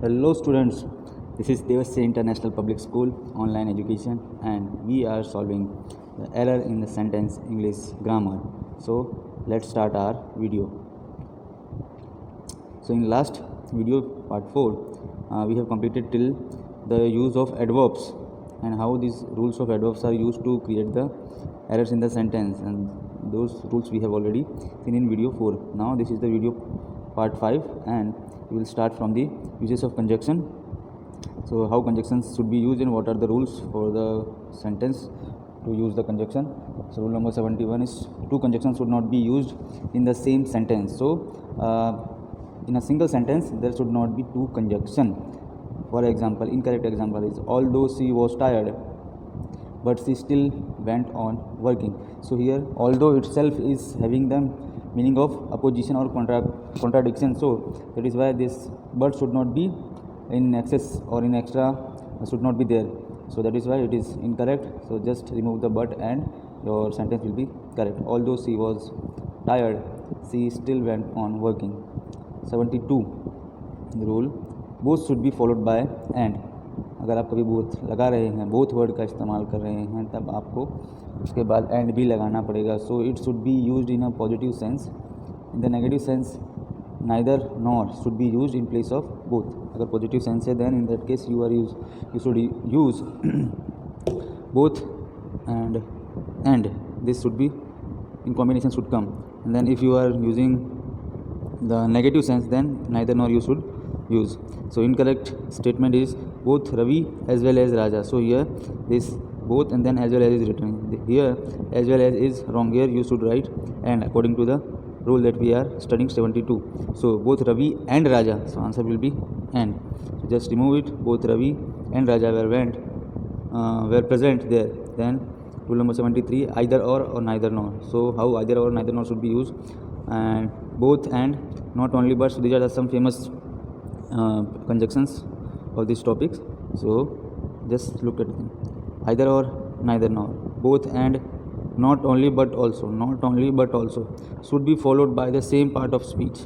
Hello students, this is Devasya International Public School online education and we are solving the error in the sentence English grammar. So let's start our video. So in last video part 4 we have completed till the use of adverbs and how these rules of adverbs are used to create the errors in the sentence, and those rules we have already seen in video 4. Now this is the video part 5 and we will start from the uses of conjunction. So how conjunctions should be used and what are the rules for the sentence to use the conjunction. So rule number 71 is two conjunctions should not be used in the same sentence. So in a single sentence there should not be two conjunction. For example, incorrect example is although she was tired but she still went on working. So here although itself is having the meaning of opposition or contradiction, so that is why this but should not be in excess or in extra, should not be there. So that is why it is incorrect. So just remove the but and your sentence will be correct. Although she was tired, she still went on working. 72 rule, both should be followed by and. अगर आप कभी both लगा रहे हैं, both word का इस्तेमाल कर रहे हैं, तब आपको उसके बाद एंड भी लगाना पड़ेगा. So it should be used in a positive sense. In the negative sense neither nor should be used in place of both. अगर पॉजिटिव सेंस है then in that case you should use both and this should be in combination should come. And then if you are using the negative sense then neither nor you should use. So incorrect statement is both Ravi as well as Raja. So here this both and then as well as is written. Here as well as is wrong. Here you should write and according to the rule that we are studying 72. So both Ravi and Raja. So answer will be and. So just remove it. Both Ravi and Raja were present there. Then rule number 73, either or neither nor. So how either or neither nor should be used, and both and not only but. So these are some famous conjunctions of these topics. So just look at them. Either or neither nor, both and not only but also. Not only but also should be followed by the same part of speech.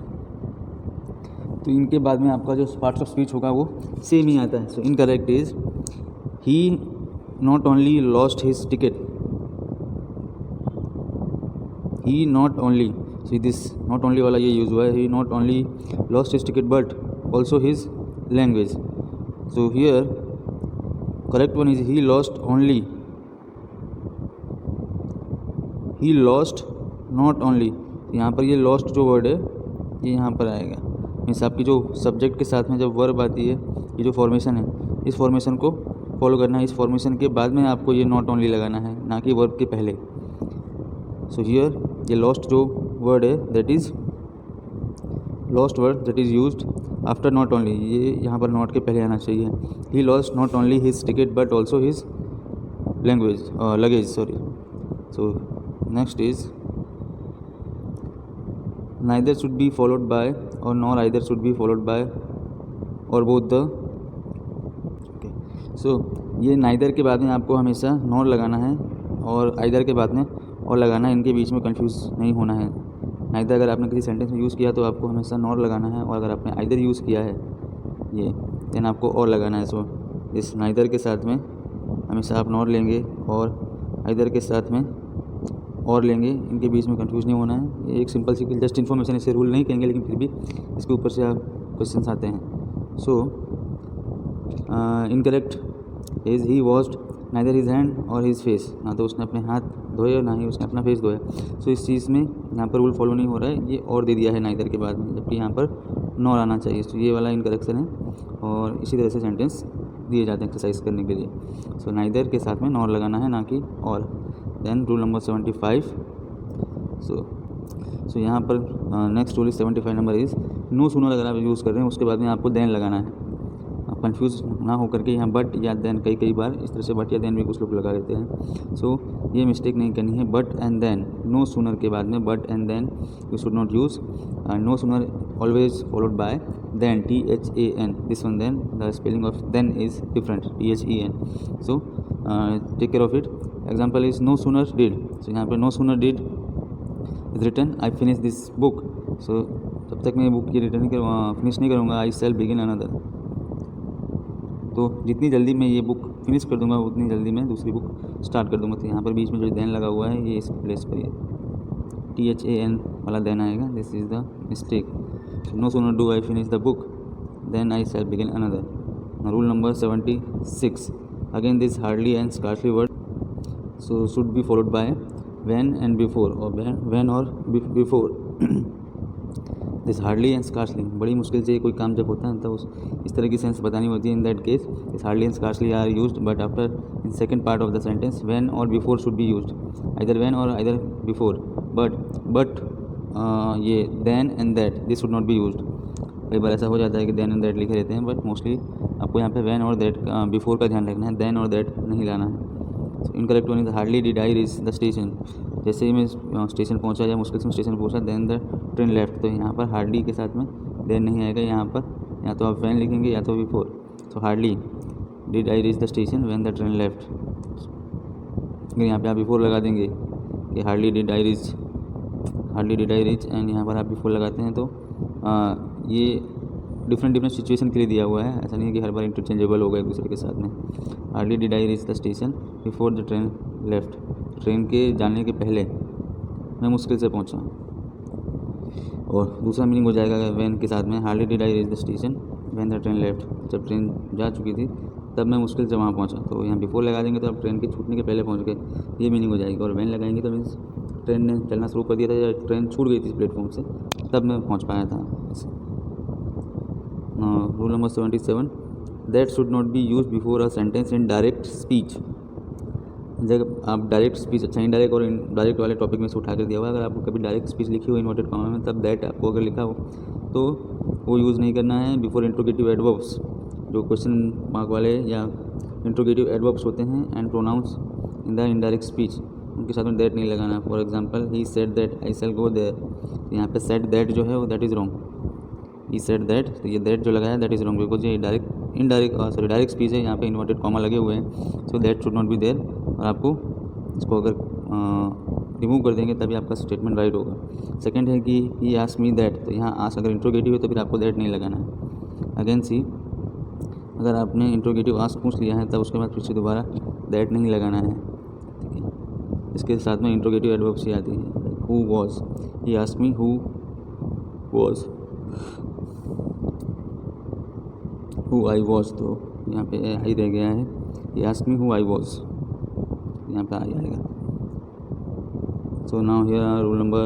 तो इनके बाद में आपका जो parts of speech होगा वो same ही आता है. So incorrect is he not only lost his ticket. He not only, see this not only वाला ये यूज़ हुआ है. He not only lost his ticket but also his language. So here correct one is he lost only. He lost not only. यहाँ पर ये lost जो word है ये यहाँ पर आएगा. मीन्स आपकी जो सब्जेक्ट के साथ में जब वर्ब आती है, ये जो फॉर्मेशन है इस फॉर्मेशन को फॉलो करना है. इस फॉर्मेशन के बाद में आपको ये नॉट ओनली लगाना है, ना कि वर्ब के पहले. सो हियर ये लॉस्ट जो वर्ड है that is lost word that is used after not only. ये यहाँ पर नॉट के पहले आना चाहिए. He lost not only his ticket but also his luggage. Sorry. So next is neither should be followed by और nor either should be followed by or both the. Okay. So ये neither के बाद में आपको हमेशा nor लगाना है और आइदर के बाद में और लगाना है. इनके बीच में कंफ्यूज नहीं होना है. नाइदर अगर आपने किसी सेंटेंस में यूज़ किया तो आपको हमेशा नॉर लगाना है, और अगर आपने आइदर यूज़ किया है ये देन आपको और लगाना है. सो इस नाइदर के साथ में हमेशा आप नॉर लेंगे और आइदर के साथ में और लेंगे. इनके बीच में कंफ्यूज नहीं होना है. ये एक सिंपल सी जस्ट इन्फॉर्मेशन, इसे रूल नहीं कहेंगे लेकिन फिर भी इसके ऊपर से आप क्वेश्चन आते हैं. So incorrect is he washed neither his hand or his face. ना तो उसने अपने हाथ धोए और ना ही उसने अपना फेस धोया. सो इस चीज़ में यहाँ पर रूल फॉलो नहीं हो रहा है. ये और दे दिया है नाइदर के बाद में, जबकि यहाँ पर नॉर आना चाहिए. तो ये वाला इनकरेक्शन है और इसी तरह से सेंटेंस दिए जाते हैं एक्सरसाइज करने के लिए. सो नाइदर के साथ में नॉर लगाना है, ना कि और. Then rule number 75. सो यहाँ पर next rule is 75 number is no sooner. अगर आप यूज़ कर रहे हैं उसके बाद में आपको देन लगाना है. आप कन्फ्यूज़ ना हो करके यहाँ बट या देन कई बार इस तरह से बट या देन भी कुछ लोग लगा देते हैं. सो ये मिस्टेक नहीं करनी है. But and then, no sooner के बाद में but and then you should not use. No sooner always followed by than, THAN. This one than, the spelling of than is different, THEN. So take care of it. Example is no sooner did. So यहाँ पर no sooner did is written I finish this book. So जब तक मैं book की return finish नहीं करूँगा आई cell begin another. तो जितनी जल्दी मैं ये बुक फिनिश कर दूंगा उतनी जल्दी मैं दूसरी बुक स्टार्ट कर दूंगा। तो यहाँ पर बीच में जो देन लगा हुआ है ये इस प्लेस पर है, THAN वाला देन आएगा, this is the mistake. No sooner do I finish the book then I shall begin another. Rule number 76, again this hardly and scarcely word so should be followed by when and before, or when or before this hardly and scarcely, बड़ी मुश्किल से कोई काम जब होता है तब इस तरह की सेंस बतानी होती है। In that case this hardly and scarcely are used, but after in second part of the sentence when or before should be used, either when or either before. But ये then and that this should not be used. कई बार ऐसा हो जाता है कि then and that लिखे रहते हैं, बट मोस्टली आपको यहाँ पे व्हेन और दैट बिफोर का ध्यान रखना है, देन और दैट नहीं लाना है। Incorrect one is hardly did I reach the station, जैसे ही मैं स्टेशन पहुंचा या मुश्किल से स्टेशन पहुंचा, देन द ट्रेन लेफ्ट, तो यहाँ पर हार्डली के साथ में देन नहीं आएगा, यहाँ पर या तो आप व्हेन लिखेंगे या तो बिफोर। तो hardly did I reach the station when the train left, यहाँ पे आप बिफोर लगा देंगे कि hardly did I reach and यहाँ पर आप बिफोर लगाते हैं। तो ये डिफरेंट सिचुएशन के लिए दिया हुआ है, ऐसा नहीं है कि हर बार इंटरचेंजेबल होगा एक दूसरे के साथ में। Hardly did I reach the station before the train left, train के जाने के पहले मैं मुश्किल से पहुंचा। और दूसरा मीनिंग हो जाएगा व्हेन के साथ में, hardly did I reach the station when the train left, जब ट्रेन जा चुकी थी तब मैं मुश्किल से वहाँ पहुँचा। तो यहाँ बिफोर लगा देंगे तो आप ट्रेन के छूटने के पहले पहुँच गए, ये मीनिंग हो जाएगी। और व्हेन लगाएंगे तो मीन्स ट्रेन ने चलना शुरू कर दिया था या ट्रेन छूट गई थी प्लेटफॉर्म से, तब मैं पहुँच पाया था। Rule number 77, that should not B use before a sentence in direct speech. जब आप डायरेक्ट स्पीच, अच्छा इनडायरेक्ट और डायरेक्ट वाले टॉपिक में से उठा कर दिया हुआ, अगर आपको कभी डायरेक्ट स्पीच लिखी हो इन्वर्टेड कॉमा में, तब दैट आपको अगर लिखा हो तो वो यूज़ नहीं करना है बिफोर इंट्रोगेटिव एडवर्ब्स, जो क्वेश्चन मार्क वाले या इंट्रोगेटिव एडवर्ब्स होते हैं, and pronouns in the indirect speech, उनके साथ में दैट नहीं लगाना। For example he said that I shall go there, यहाँ पे सेड दैट जो है वो that is wrong, he said that, तो ये दैट जो लगाया दैट इज़ रॉन्ग, बिकॉज ये डायरेक्ट स्पीच है, यहाँ पे इन्वर्टेड कॉमा लगे हुए हैं, सो that should not be there. और आपको इसको अगर रिमूव कर देंगे तभी आपका स्टेटमेंट राइट होगा। सेकंड है कि ही आस्क्ड मी दैट, तो यहाँ आस्क अगर इंट्रोगेटिव है तो फिर आपको दैट नहीं लगाना है। अगेन सी, अगर आपने इंट्रोगेटिव आस्क पूछ लिया है तब उसके बाद फिर से दोबारा दैट नहीं लगाना है, ठीक है। इसके साथ में इंट्रोगेटिव एडवर्ब्स ही आती है, who was, he asked me who was, who I was, तो यहाँ पे आई रह गया है, he asked me who I was, यहाँ पे आई आएगा। So now here rule number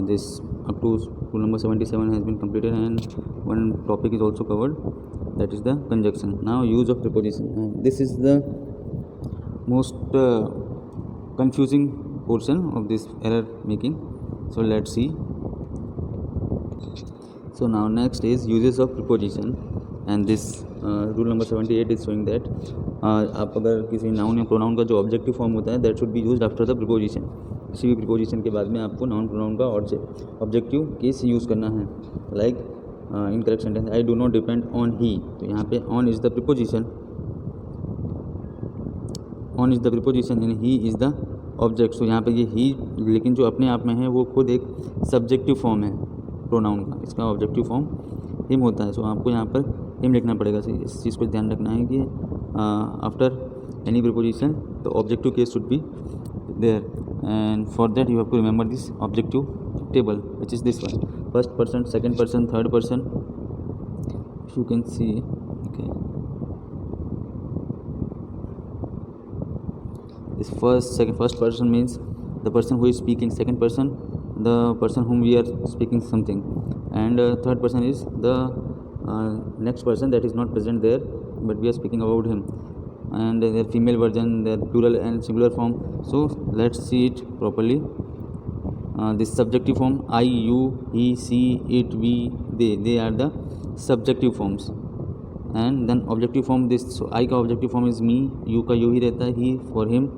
this up to rule number 77 has been completed and one topic is also covered, that is the conjunction. Now use of preposition, this is the most confusing portion of this error making, so let's see. So now next is uses of preposition, and this rule number 78 is showing that आप अगर किसी noun या pronoun का जो objective form होता है that should be used after the preposition, किसी भी प्रीपोजिशन के बाद में आपको नाउन प्रोनाउन का ऑब्जेक्टिव केस यूज़ करना है। Like in correct sentence, I do not depend on he, तो यहाँ पे on is the preposition, on is the preposition and he is the object. तो यहाँ पे ये ही, लेकिन जो अपने आप में है वो खुद एक सब्जेक्टिव फॉर्म है प्रोनाउन का, इसका ऑब्जेक्टिव फॉर्म हिम होता है। सो आपको यहाँ पर हिम लिखना पड़ेगा। इस चीज़ को ध्यान रखना है कि after any preposition the objective case should be there, and for that you have to remember this objective table which is this one, first person, second person, third person, you can see, okay, this first person means the person who is speaking, second person the person whom we are speaking something, and third person is the next person that is not present there but we are speaking about him, and their female version, their plural and singular form. So let's see it properly. This subjective form, I, you, he, she, it, we, they are the subjective forms, and then objective form this, so I का objective form is me, you का you ही रहता है, he for him,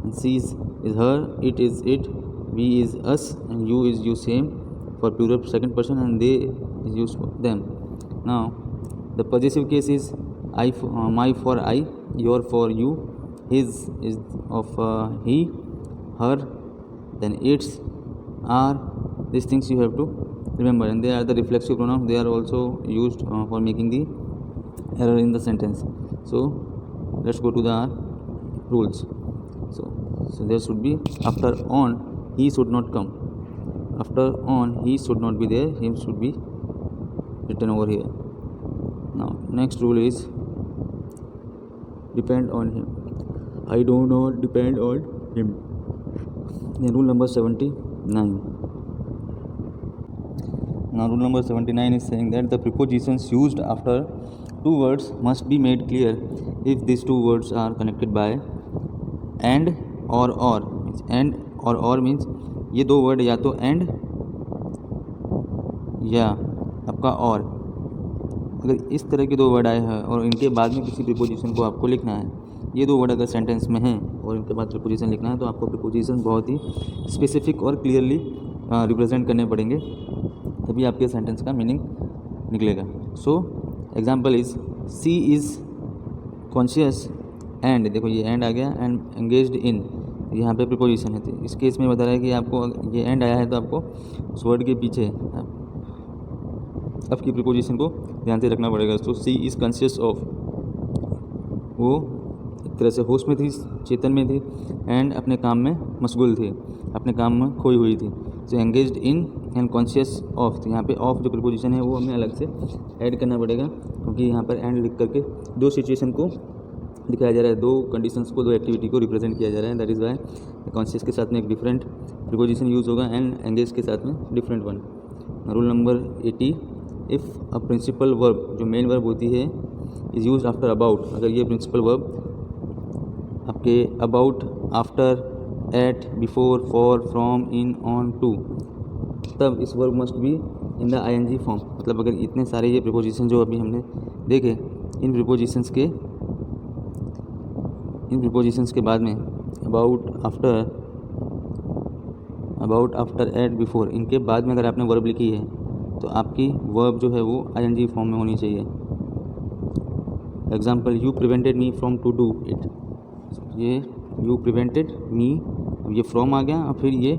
and she is her, it is it, we is us, and you is you, same for plural second person, and they is used for them. Now the possessive case is I my for I, your for you, his is of he, her, then its, are, these things you have to remember, and they are the reflexive pronouns, they are also used for making the error in the sentence. So let's go to the rules. So there should be after on he should not come. After on he should not be there. Him should be written over here. Now next rule is depend on him. I do not depend on him. Then rule number 79. Now rule number 79 is saying that the prepositions used after two words must be made clear if these two words are connected by and or. And or means ये दो word या तो and या आपका और, अगर इस तरह के दो वर्ड आए हैं और इनके बाद में किसी प्रीपोजिशन को आपको लिखना है, ये दो वर्ड अगर सेंटेंस में हैं और इनके बाद प्रीपोजिशन लिखना है तो आपको प्रीपोजिशन बहुत ही स्पेसिफिक और क्लियरली रिप्रेजेंट करने पड़ेंगे, तभी आपके सेंटेंस का मीनिंग निकलेगा. So example is she is conscious and, देखो ये एंड आ गया, एंड एंगेज्ड इन, यहाँ पे प्रीपोजिशन है. तो इस केस में बता रहा है कि आपको ये एंड आया है तो आपको उस वर्ड के पीछे आपकी प्रीपोजिशन को ध्यान से रखना पड़ेगा. सो सी इज़ कॉन्शियस ऑफ, वो एक तरह से होश में थी, चेतन में थी, एंड अपने काम में मशगूल थी, अपने काम में खोई हुई थी. So engaged in and conscious of, तो यहाँ पे ऑफ जो प्रीपोजिशन है वो हमें अलग से ऐड करना पड़ेगा, क्योंकि यहाँ पर एंड लिख करके दो सिचुएशन को दिखाया जा रहा है, दो कंडीशंस को, दो एक्टिविटी को रिप्रेजेंट किया जा रहा है. दैट इज़ वाई कॉन्शियस के साथ में एक डिफरेंट प्रीपोजिशन यूज़ होगा एंड एंगेज के साथ में different one. Rule number 80, if a principal verb, जो मेन वर्ब होती है, इज़ यूज आफ्टर अबाउट, अगर ये प्रिंसिपल वर्ब आपके about, after, at, before, for, from, in, on, to, तब इस verb must be in the ING form. मतलब अगर इतने सारे ये प्रीपोजिशन जो अभी हमने देखे, इन प्रीपोजिशंस के बाद में अबाउट, आफ्टर, एट, बिफोर, इनके बाद में अगर आपने वर्ब लिखी है तो आपकी वर्ब जो है वो आईएनजी फॉर्म में होनी चाहिए. Example, you prevented me from to do it. ये यू प्रिवेंटेड मी, अब ये फ्रॉम आ गया और फिर ये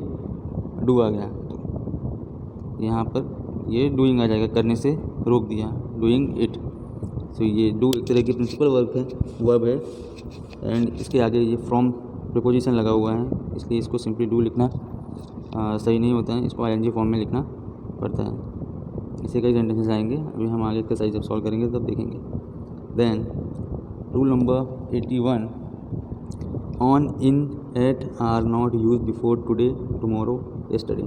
डू आ गया, तो यहाँ पर ये डूइंग आ जाएगा, करने से रोक दिया, डूइंग इट. सो ये डू एक तरह की प्रिंसिपल वर्ब है एंड इसके आगे ये फ्रॉम प्रीपोजिशन लगा हुआ है, इसलिए इसको सिंपली डू लिखना सही नहीं होता है, इसको आईएनजी फॉर्म में लिखना पड़ता है. इससे कई सेंटेंसेस आएंगे, अभी हम आगे एक्सरसाइज जब सॉल्व करेंगे तब देखेंगे. Then rule number 81, on, in, at are not use before today, tomorrow, yesterday.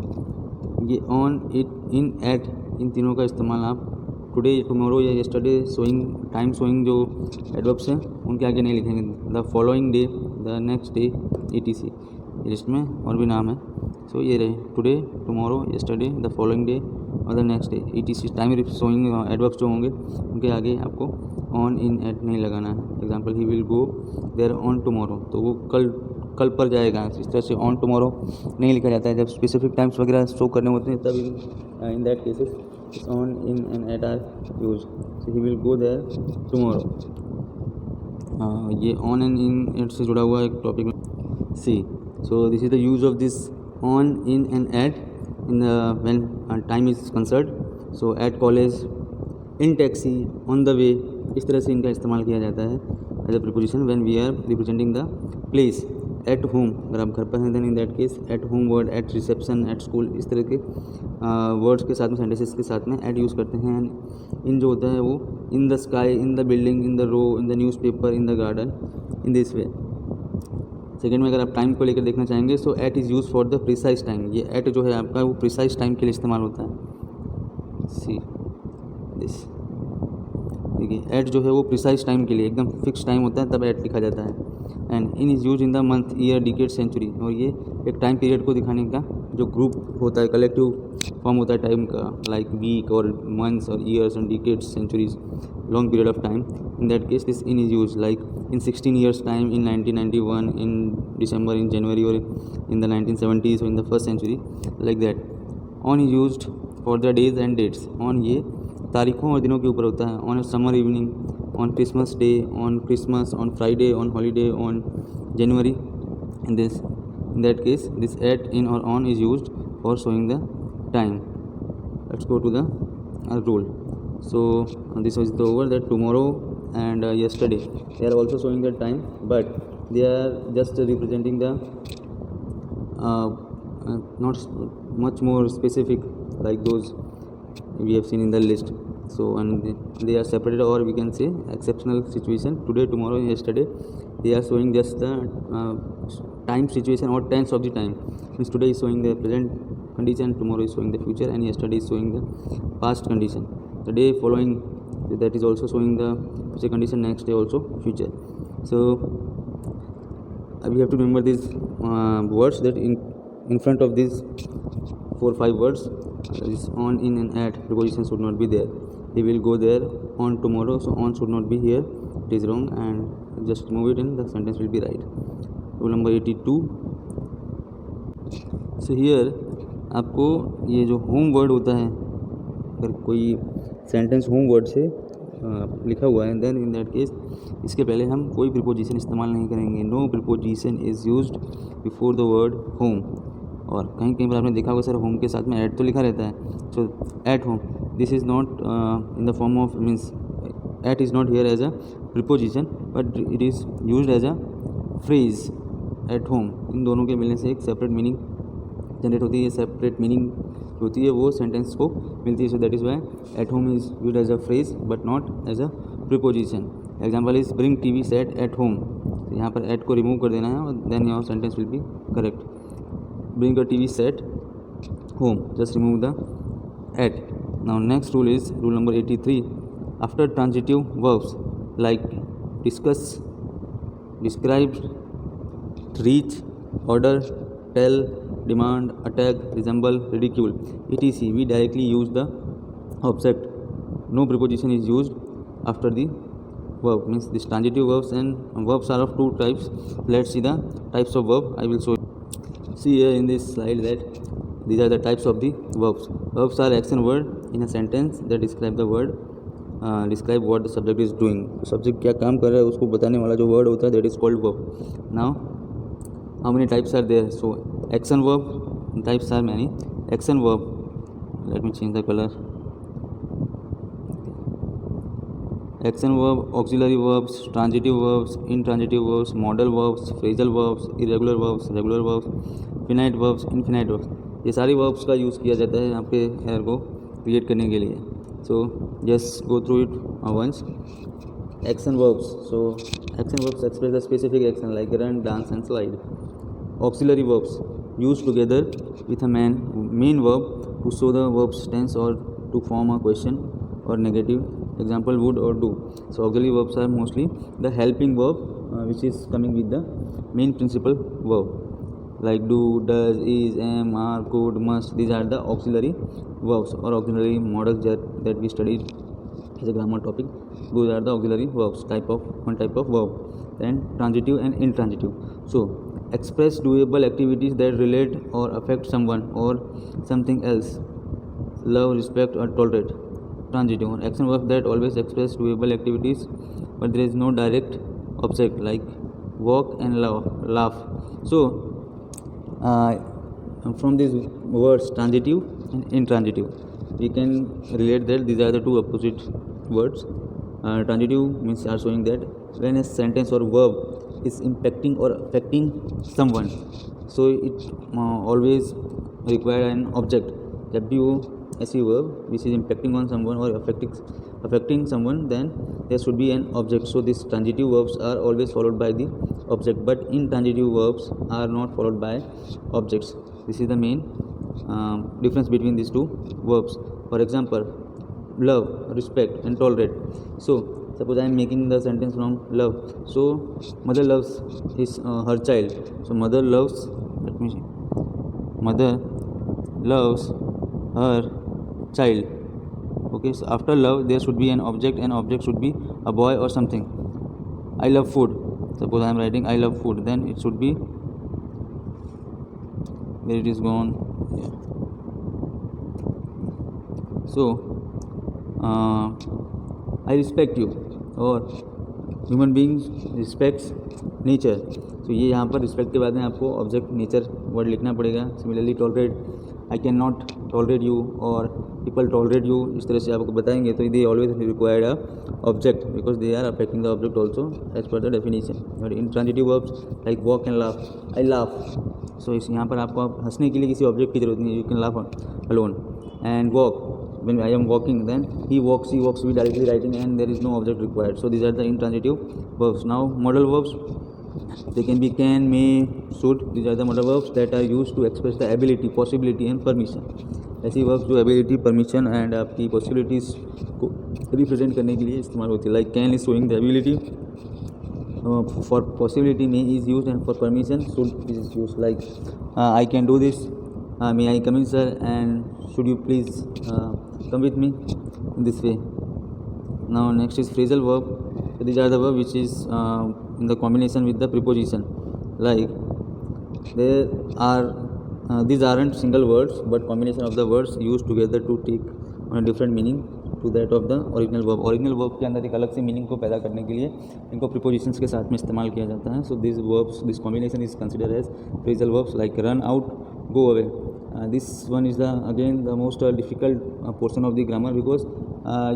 ये ऑन, इट, इन, एट, इन तीनों का इस्तेमाल आप टुडे, टुमारो या यस्टरडे, सोइंग, टाइम सोइंग जो एडवर्ब्स हैं उनके आगे नहीं लिखेंगे. The following day, the next day, etc. List में और भी नाम है. सो ये रहे today, tomorrow, yesterday, the following day और the next day, etc. Time sowing adverbs जो होंगे उनके आगे आपको ऑन, इन, एट नहीं लगाना है. Example, he will go there on tomorrow, तो वो कल पर जाएगा. इस तरह से ऑन टुमारो नहीं लिखा जाता है. जब स्पेसिफिक टाइम्स वगैरह शो करने होते हैं तब in that cases on, in and at are used. So he will go there tomorrow. ये on and in at से जुड़ा हुआ एक टॉपिक में सी. So this is the use of this on, in and at in the when time is concerned. So at college, in taxi, on the way, इस तरह से इनका इस्तेमाल किया जाता है as a preposition when we are representing the place. At home, अगर आप घर पर हैं then in that case at home word, at reception, at school, इस तरह के वर्ड्स के साथ में, सेंटेंसेस के साथ में एट यूज़ करते हैं. इन जो होता है वो in the sky, in the building, in the row, in the newspaper, in the garden, in this way. Second में अगर आप टाइम को लेकर देखना चाहेंगे so at is use for the precise time. ये एट जो है आपका वो प्रिसाइज टाइम के लिए इस्तेमाल होता है. सी दिस, देखिए एट जो है वो प्रिसाइज टाइम के लिए, एकदम फिक्स टाइम होता है तब एट लिखा जाता है. And in is use in the month, year, decade, century, और ये एक टाइम पीरियड को दिखाने का जो ग्रुप होता है, कलेक्टिव फॉर्म होता है टाइम का, लाइक वीक और मंथ्स और years and decades, centuries, long period of time. In that case this in is use like in 16 years time, in 1991, in December, in January, और in the 1970s और in the first century, like that. On is used for the days and dates. On ये तारीखों और दिनों के ऊपर होता है. On summer evening, on Christmas day, on Christmas, on Friday, on holiday, on January. In that case, this at, in or on is used for showing the time. Let's go to the rule. So this is the over that tomorrow and yesterday. They are also showing the time, but they are just representing the not much more specific like those we have seen in the list. So and they are separated, or we can say exceptional situation, today, tomorrow, yesterday. They are showing just the time situation or tense of the time. Means today is showing the present condition, tomorrow is showing the future, and yesterday is showing the past condition. The day following that is also showing the future condition, next day also future. So we have to remember these words that in front of these 4-5 words this on, in and at preposition should not be there. We will go there on tomorrow, so on should not be here, it is wrong, and just remove it and the sentence will be right. Rule number 82. So here आपको ये जो home word होता है, अगर कोई sentence home word से लिखा हुआ है, देन इन दैट केस इसके पहले हम कोई प्रीपोजिशन इस्तेमाल नहीं करेंगे. No preposition is used before the word home. और कहीं कहीं पर आपने देखा होगा सर होम के साथ में एट तो लिखा रहता है. So at home, this is not in the form of, means at is not here as a preposition, but it is used as a phrase. At home, इन दोनों के मिलने से एक सेपरेट मीनिंग जनरेट होती है. सेपरेट मीनिंग होती है वो सेंटेंस को मिलती है. So that is why at home is used as a phrase but not as a preposition. Example is bring TV set at home. यहाँ पर एट को रिमूव कर देना है और then your sentence will be correct. Bring a TV set home, just remove the at. Now next rule is rule number 83. After transitive verbs like discuss, describe, reach, order, tell, demand, attack, resemble, ridicule, etc., we directly use the object. No preposition is used after the verb. Means these transitive verbs, and verbs are of two types. Let's see the types of verb. I will show you. See here in this slide that these are the types of the verbs. Verbs are action word in a sentence that describe the word, describe what the subject is doing. Subject क्या काम कर रहा है उसको बताने वाला जो word होता है, that is called verb. Now how many types are there? So action verb types are many. Action verb, let me change the color. Action verb, auxiliary verbs, transitive verbs, intransitive verbs, modal verbs, phrasal verbs, irregular verbs, regular verbs, finite verbs, infinite verbs. ये सारी verbs का use किया जाता है आपके air को create करने के लिए. So just go through it once. Action verbs. So action verbs express the specific action like run, dance, and slide. Auxiliary verbs used together with a main verb to show the verb's tense or to form a question or negative. Example, would or do. So auxiliary verbs are mostly the helping verb which is coming with the main principal verb like do, does, is, am, are, could, must. These are the auxiliary verbs or auxiliary models that we studied as a grammar topic. Those are the auxiliary verbs, one type of verb. Then transitive and intransitive. So express doable activities that relate or affect someone or something else. Love, respect, or tolerate. Transitive, action verbs that always express doable activities but there is no direct object like walk and laugh. So from these words transitive and intransitive we can relate that these are the two opposite words. Transitive means are showing that when a sentence or verb is impacting or affecting someone, so it always require an object. जब भी वो ऐसी verb which is impacting on someone or affecting someone, then there should be an object. So these transitive verbs are always followed by the object, but intransitive verbs are not followed by objects. This is the main difference between these two verbs. For example, love, respect, and tolerate. So suppose I am making the sentence from love. So mother loves her child. So mother loves, mother loves her child. Okay, so after love there should be an object, and object should be a boy or something. I love food. Suppose I am writing I love food, then it should be, where it is gone, yeah. So I respect you, or human beings respects nature. तो ये यहाँ पर respect के बाद में आपको object nature word लिखना पड़ेगा. Similarly tolerate, I can not tolerate you और पीपल टॉलरेट यू, इस तरह से आपको बताएंगे तो they always required a object because they are affecting the object also as per the definition. और intransitive verbs like walk and laugh, I laugh. So इस यहाँ पर आपको हंसने के लिए किसी ऑब्जेक्ट की जरूरत नहीं है, you can laugh alone. And walk, when I am walking, then he walks, we directly writing and there is no object required. So these are the intransitive verbs. Now modal verbs, they can be can, may, should. These are the modal verbs that are used to express the ability, possibility and permission. ऐसी verbs जो ability, permission and आपकी possibilities को represent करने के लिए इस्तेमाल होती है. Like can is showing the ability, for possibility may is used, and for permission should is used. Like I can do this, may I come in sir, and should you please come with me, in this way. Now next is phrasal verb. So these are the verb which is in the combination with the preposition. Like there are these aren't single words but combination of the words used together to take on a different meaning to that of the original verb. Original verb के अंदर एक अलग से meaning को पैदा करने के लिए इनको prepositions के साथ में इस्तेमाल किया जाता है. So these verbs, this combination is considered as phrasal verbs. Like run out, go away. This one is the again the most difficult portion of the grammar because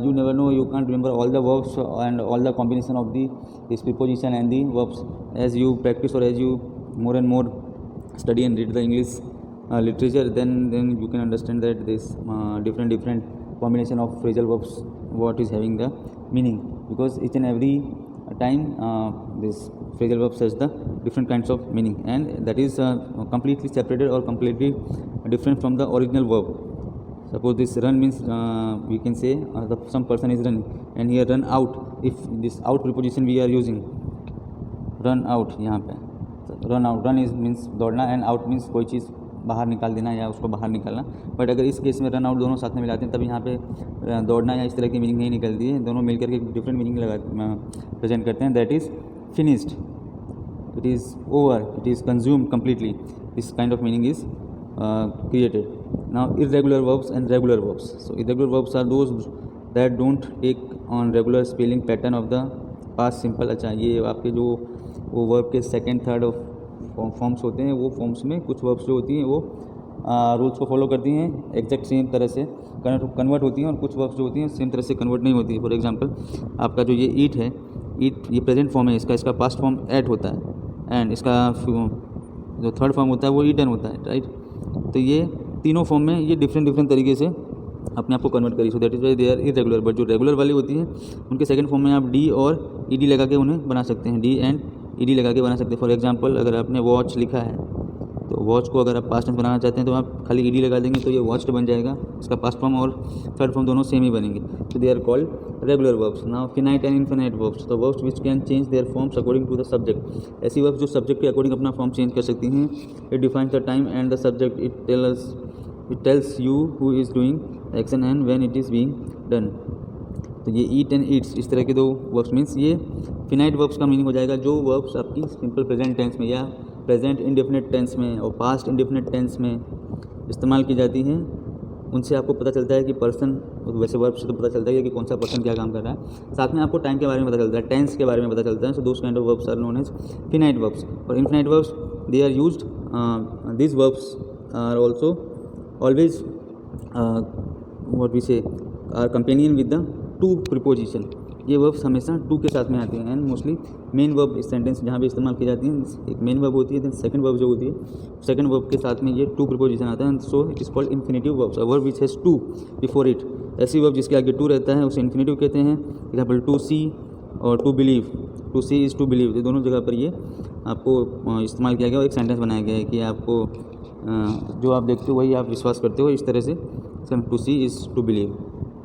you never know, you can't remember all the verbs and all the combination of this preposition and the verbs. As you practice or as you more and more study and read the English literature, then you can understand that this different combination of phrasal verbs what is having the meaning, because each and every time this phrasal verb has the different kinds of meaning, and that is completely separated or completely different from the original verb. Suppose this run means we can say some person is running, and here run out, if this out preposition we are using, run out, यहाँ पे run out, run is means दौड़ना and out means कोई चीज़ बाहर निकाल देना या उसको बाहर निकालना. बट अगर इस केस में रन आउट दोनों साथ में मिलाते हैं तब यहाँ पे दौड़ना या इस तरह की मीनिंग नहीं निकलती है, दोनों मिलकर के डिफरेंट मीनिंग प्रेजेंट करते हैं. That is finished, it is over, it is consumed completely. This kind of meaning is created. Now irregular verbs and regular verbs. So irregular verbs are those that don't take on regular spelling pattern of the past simple. अच्छा, ये आपके जो वो verb के second third of forms होते हैं, वो forms में कुछ वर्ब्स जो होती हैं वो रूल्स को फॉलो करती हैं एग्जैक्ट सेम तरह से कन्वर्ट होती हैं, और कुछ वर्ब्स जो होती हैं सेम तरह से कन्वर्ट नहीं होती है. फॉर एग्जांपल आपका जो ये ईट है, ईट ये प्रेजेंट फॉर्म है, इसका पास्ट फॉर्म एट होता है, एंड इसका जो थर्ड फॉर्म होता है वो ईटन होता है, राइट. तो ये तीनों फॉर्म में ये डिफरेंट तरीके से अपने आप को कन्वर्ट करी. So that is why they are irregular. But जो रेगुलर वाली होती है उनके सेकंड फॉर्म में आप डी और ईडी लगा के उन्हें बना सकते हैं, डी एंड ईडी लगा के बना सकते हैं. फॉर एग्जांपल अगर आपने वॉच लिखा है तो वॉच को अगर आप पास्ट टेंस बनाना चाहते हैं तो आप खाली ईडी लगा देंगे तो ये वॉच्ड बन जाएगा, इसका पास्ट फॉर्म और थर्ड फॉर्म दोनों सेम ही बनेंगे. तो they are called regular verbs. Now finite and infinite verbs, the verbs which can change their forms according to the subject. ऐसी वर्ब्स जो सब्जेक्ट के अकॉर्डिंग अपना फॉर्म चेंज कर सकती हैं. It defines the time and the subject. It tells you who is doing action and when it is being done. तो ये eat and Yeats, इस तरह के दो वर्ब्स मीन्स ये फिनाइट वर्ब्स का मीनिंग हो जाएगा जो वर्ब्स आपकी सिंपल प्रेजेंट टेंस में या प्रेजेंट इंडेफिनिट टेंस में और पास्ट इंडेफिनिट टेंस में इस्तेमाल की जाती हैं. उनसे आपको पता चलता है कि पर्सन, वैसे वर्ब से तो पता चलता है कि कौन सा पर्सन क्या काम कर रहा है, साथ में आपको टाइम के बारे में पता चलता है, टेंस के बारे में पता चलता है. So those kind of verbs are known as finite verbs. और infinite verbs they are used, these verbs are also always what we say are companion with the to preposition. ये वर्ब्स हमेशा टू के साथ में आते हैं, एंड मोस्टली मेन वर्ब इस सेंटेंस जहाँ भी इस्तेमाल की जाती है, एक मेन वर्ब होती है, देन सेकंड वर्ब जो होती है, सेकंड वर्ब के साथ में ये टू प्रीपोजिशन आता है. So it is called infinitive verbs. A verb which has to before it. ऐसी वर्ब जिसके आगे टू रहता है उसे इन्फिनेटिव कहते हैं. एग्जाम्पल टू सी और to believe. To see is to believe, ये दोनों जगह पर ये आपको इस्तेमाल किया गया और एक सेंटेंस बनाया गया है कि आपको जो आप देखते हो वही आप विश्वास करते हो, इस तरह से to see is to believe.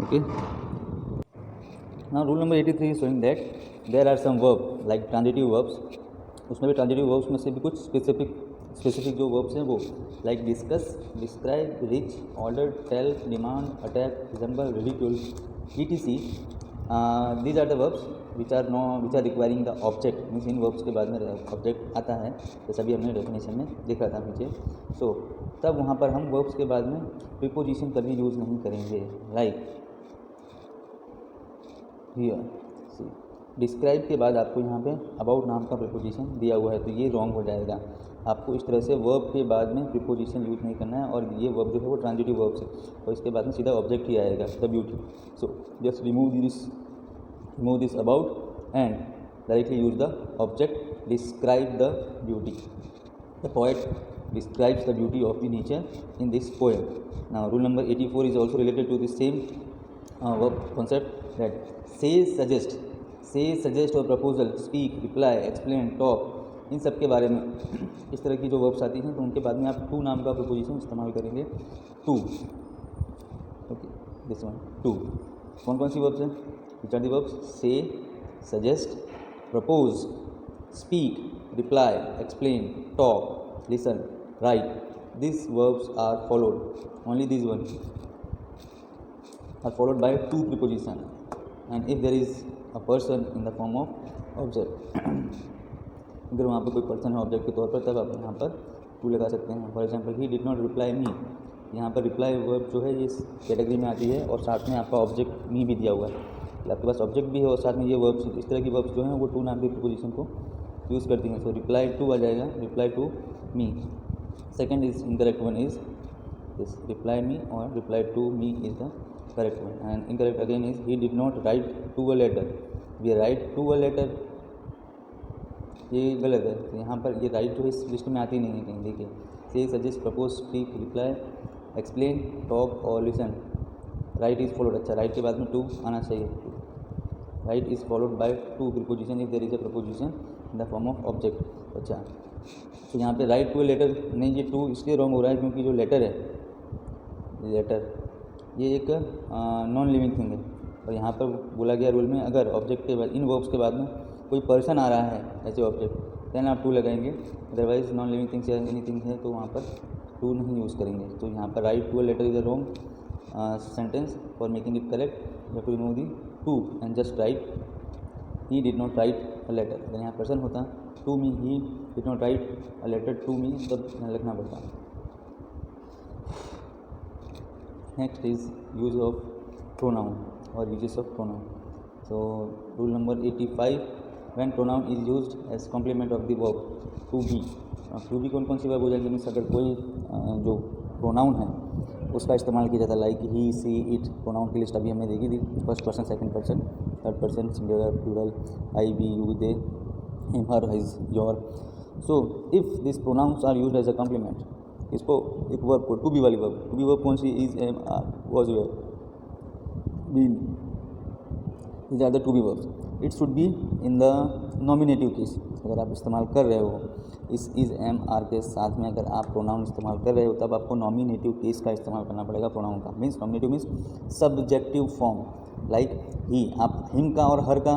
Okay. Now rule number 83 is showing that there are some verb like transitive verbs. उसमें भी transitive verbs में से भी कुछ specific जो verbs हैं वो like discuss, describe, reach, order, tell, demand, attack, resemble, ridicule, etc. These are the verbs which are requiring the object. Means in verbs के बाद में object आता है, जैसा भी हमने definition में देखा था नीचे. So तब वहाँ पर हम verbs के बाद में preposition कभी यूज़ नहीं करेंगे. Like here, see, डिस्क्राइब के बाद आपको यहाँ पे अबाउट नाम का प्रीपोजिशन दिया हुआ है, तो ये रॉन्ग हो जाएगा। आपको इस तरह से वर्ब के बाद में प्रीपोजिशन यूज़ नहीं करना है, और ये वर्ब जो है वो ट्रांजिटिव वर्ब है, और इसके बाद में सीधा ऑब्जेक्ट ही आएगा, the beauty. So just remove this about and directly use the object describe the beauty. The poet describes the beauty of the nature in this poem. Now rule number 84 is also related to the same verb concept, that say, suggest और proposal, speak, reply, explain, talk, इन सब के बारे में इस तरह की जो verbs आती हैं तो उनके बाद में आप टू नाम का प्रीपोजिशन इस्तेमाल करेंगे। To, okay, this one to. कौन कौन सी वर्ब्स हैं? Which are the verbs? Say, suggest, propose, speak, reply, explain, talk, listen, write. These verbs are followed, only these ones are followed by two preposition, and if there is a person in the form of object अगर वहाँ पर कोई person है object के तौर पर, तब आप यहाँ पर टू लगा सकते हैं। For example, he did not reply me, यहाँ पर रिप्लाई वर्ब जो है ये इस कैटेगरी में आती है, और साथ में आपका ऑब्जेक्ट मी भी दिया हुआ है। आपके पास ऑब्जेक्ट भी है और साथ में ये वर्ब्स, इस तरह की वर्ब्स जो हैं वो टू नाम की प्रीपोजिशन को यूज़ करती हैं। सो रिप्लाई टू आ जाएगा, reply to me. Second is incorrect one is this, reply me or reply to me is the correct one, and incorrect again is he did not write to a letter. We write to a letter, ये गलत है। तो यहाँ पर ये right जो इस list में आती नहीं है कहीं, देखिए। Say, suggest, propose, speak, reply, explain, talk और लिसन। राइट इज़ फॉलोड, अच्छा राइट के बाद में टू आना चाहिए। Write is followed by to preposition if there is a preposition in the form of object. अच्छा, तो यहाँ पे राइट टू ए लेटर नहीं, ये टू इसलिए रॉन्ग हो रहा है क्योंकि जो लेटर है, लेटर ये एक नॉन लिविंग थिंग है, और यहाँ पर बोला गया रूल में अगर ऑब्जेक्ट के बाद, इन वर्ब्स के बाद में कोई पर्सन आ रहा है ऐसे ऑब्जेक्ट, देन आप टू लगाएंगे। अदरवाइज नॉन लिविंग थिंग्स या एनीथिंग है तो वहाँ पर टू नहीं यूज़ करेंगे। तो यहाँ पर write to a letter is a wrong sentence. For making it correct you have to remove the to and just write he did not write a letter. अगर यहाँ पर्सन होता to me, he did not write a letter to me, तब लिखना पड़ता। Next is use of pronoun और uses of pronoun. So rule number 85, when pronoun is used as complement of the verb to be. To be कौन कौन सी verb हो जाएगी? Means अगर कोई जो प्रोनाउन है उसका इस्तेमाल किया जाता है, like he, she, it. Pronoun की लिस्ट अभी हमने देखी थी, first person, second person, third person, singular, plural, I, we, you, they, him, her, his, your. So if this pronouns are used as a complement, इसको एक verb को, to be वाली verb, to be verb कौन सी? Is, am, are, was, were, been, these are the to be verbs. It should be in the nominative case. अगर आप इस्तेमाल कर रहे हो इस इज, एम, आर के साथ में, अगर आप प्रोनाउन इस्तेमाल कर रहे हो तब आपको नॉमिनेटिव केस का इस्तेमाल करना पड़ेगा प्रोनाउन का। Means nominative means subjective form, like he. आप हिम का और हर का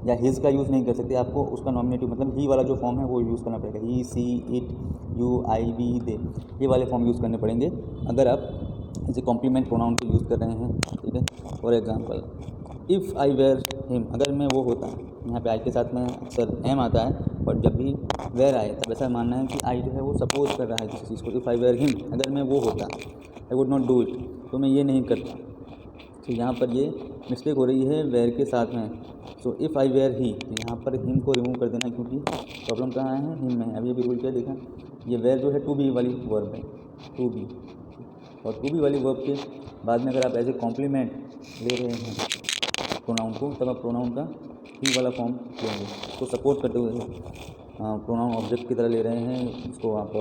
या हिज का यूज़ नहीं कर सकते, आपको उसका नॉमिनेटिव मतलब ही वाला जो फॉर्म है वो यूज़ करना पड़ेगा। ही, she, it, you, I, we, दे, ये वाले फॉर्म यूज़ करने पड़ेंगे अगर आप इसे कॉम्प्लीमेंट प्रोनाउन को यूज़ कर रहे हैं। ठीक है, for example, if I were him, अगर मैं वो होता, यहाँ पे आई के साथ में अक्सर एम आता है, और जब भी वेयर आए तब ऐसा मानना है कि आई जो है वो सपोज कर रहा है किसी चीज़ को। इफ़ आई वेयर हिम, अगर मैं वो होता, I would not do it, तो मैं ये नहीं करता। तो यहाँ पर ये मिस्टेक हो रही है वेयर के साथ में। So if I where he, तो यहाँ पर हिम को रिमूव कर देना, क्योंकि प्रॉब्लम कहाँ है? हिम में है। अभी अभी रूल क्या देखा, ये वेयर जो है टू बी वाली वर्ब है, टू बी। और टू बी वाली वर्ब के बाद में अगर आप एज ए कॉम्प्लीमेंट ले रहे हैं प्रोनाउन को, तब आप प्रोनाउन का ही वाला फॉर्म लेंगे। उसको सपोर्ट करते हुए प्रोनाउन ऑब्जेक्ट की तरह ले रहे हैं, उसको आप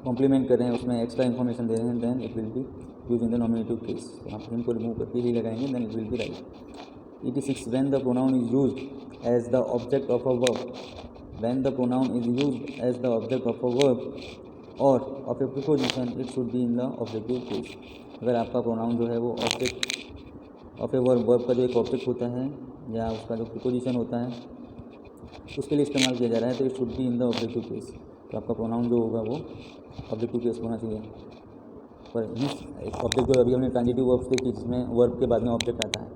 कॉम्प्लीमेंट कर रहे हैं, उसमें एक्स्ट्रा इन्फॉर्मेशन दे रहे हैं, then it will be use in the nominative case. तो आप हिम को रिमूव करके ही लगाएंगे, then it will be right. 86, when the pronoun is used as the object of a verb, when the pronoun is used as the object of a verb और of a preposition, it should be in the objective case. अगर आपका pronoun जो है वो object of a verb, verb का जो एक object होता है या उसका जो प्रीपोजिशन होता है उसके लिए इस्तेमाल किया जा रहा है, तो it should be in the objective case. तो आपका प्रोनाउन जो होगा वो ऑब्जेक्टिव केस होना चाहिए। पर एक ऑब्जेक्ट जो अभी हमने ट्रांजिटिव वर्ब्स देखी जिसमें वर्ब के बाद में ऑब्जेक्ट आता है,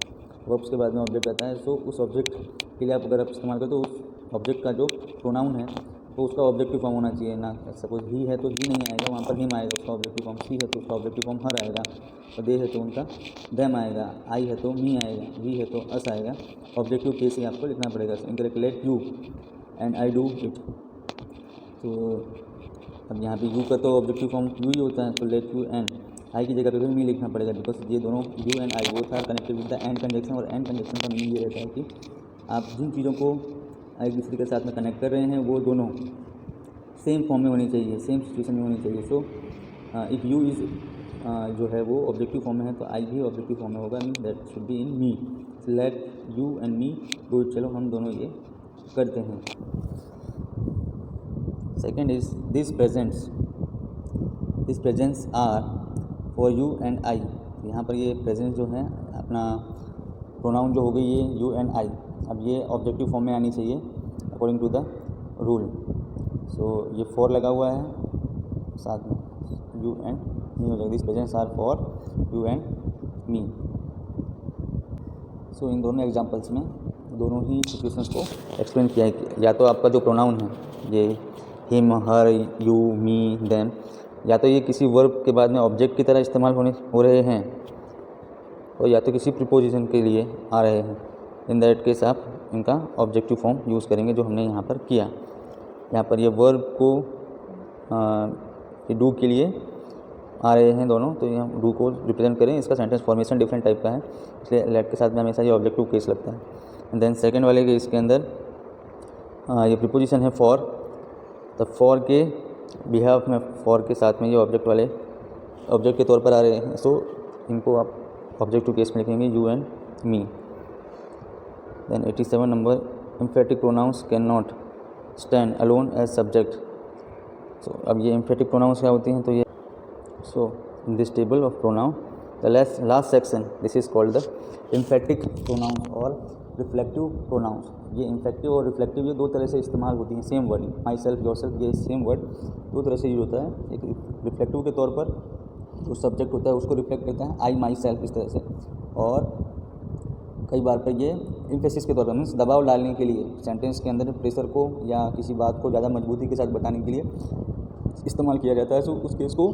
वर्ब्स के बाद में ऑब्जेक्ट आता है, सो उस ऑब्जेक्ट के लिए आप अगर आप इस्तेमाल करें तो उस ऑब्जेक्ट का जो प्रोनाउन है तो उसका ऑब्जेक्टिव फॉर्म होना चाहिए ना। सपोज ही है तो ही नहीं आएगा, वहाँ पर हिम आएगा उसका ऑब्जेक्टिव फॉर्म। सी है तो उसका ऑब्जेक्टिव फॉर्म हर आएगा, और दे है तो उनका देम आएगा। आई है तो मी आएगा, वी है तो अस आएगा। ऑब्जेक्टिव केस ही आपको लिखना पड़ेगा। Incorrect, late you and I do it. तो अब यहाँ पे यू का तो ऑब्जेक्टिव फॉर्म यू ही होता है, तो लेट यू एंड। आई की जगह पे भी मी लिखना पड़ेगा, बिकॉज ये दोनों you and I both are connected with the and conjunction. और एंड कंजक्शन का मीनिंग ये रहता है कि आप जिन चीज़ों को एक दूसरे के साथ में कनेक्ट कर रहे हैं वो दोनों सेम फॉर्म में होनी चाहिए, सेम सिचुएशन में होनी चाहिए। सो इफ़ यू इज़ जो है वो ऑब्जेक्टिव फॉर्म में है तो आई भी ऑब्जेक्टिव फॉर्म में होगा, mean that should be in me. Let you and me do it. चलो हम दोनों ये करते हैं। Second is this presents are for you and I. यहाँ पर ये प्रेजेंस जो है अपना प्रोनाउन जो हो गई ये यू एंड आई, अब ये ऑब्जेक्टिव फॉर्म में आनी चाहिए अकॉर्डिंग टू द रूल। सो ये फॉर लगा हुआ है, साथ में यू एंड मी हो जाएगा। This presents are for you and me. So इन दोनों एग्जांपल्स में दोनों ही सिचुएशंस को एक्सप्लेन किया है। या तो आपका जो प्रोनाउन है ये him, her, you, me, them, या तो ये किसी वर्ब के बाद में ऑब्जेक्ट की तरह इस्तेमाल हो रहे हैं, और या तो किसी प्रीपोजिशन के लिए आ रहे हैं। इन दैट केस आप इनका ऑब्जेक्टिव फॉर्म यूज़ करेंगे, जो हमने यहाँ पर किया। यहाँ पर ये वर्ब को डू के लिए आ रहे हैं दोनों, तो यहाँ डू को रिप्रेजेंट करें। इसका सेंटेंस फॉर्मेशन डिफरेंट टाइप का है, इसलिए लेट के साथ में हमेशा ये ऑब्जेक्टिव केस लगता है। एंड देन सेकेंड वाले के इसके अंदर ये प्रीपोजिशन है फॉर, तो फॉर के बिहाफ में फॉर के साथ में ये ऑब्जेक्ट वाले ऑब्जेक्ट के तौर पर आ रहे हैं। सो इनको आप ऑब्जेक्टिव केस में लिखेंगे you and me. Then 87 number, emphatic pronouns can not stand alone as subject. So अब ये एम्फेटिक प्रोनाउंस क्या होती हैं, तो ये so in this table of pronoun the last section this is called the emphatic pronouns और reflective pronouns. ये emphatic और रिफ्लेक्टिव ये दो तरह से इस्तेमाल होती हैं। Same word, my self, your self, ये सेम वर्ड दो तरह से यूज होता है। एक रिफ्लेक्टिव के तौर पर जो सब्जेक्ट होता है उसको रिफ्लेक्ट करता है, आई माई सेल्फ, इस तरह से। और कई बार पर ये एम्फेसिस के तौर पर, मीन्स दबाव डालने के लिए, सेंटेंस के अंदर प्रेशर को या किसी बात को ज़्यादा मजबूती के साथ बताने के लिए इस्तेमाल किया जाता है। सो उस केस को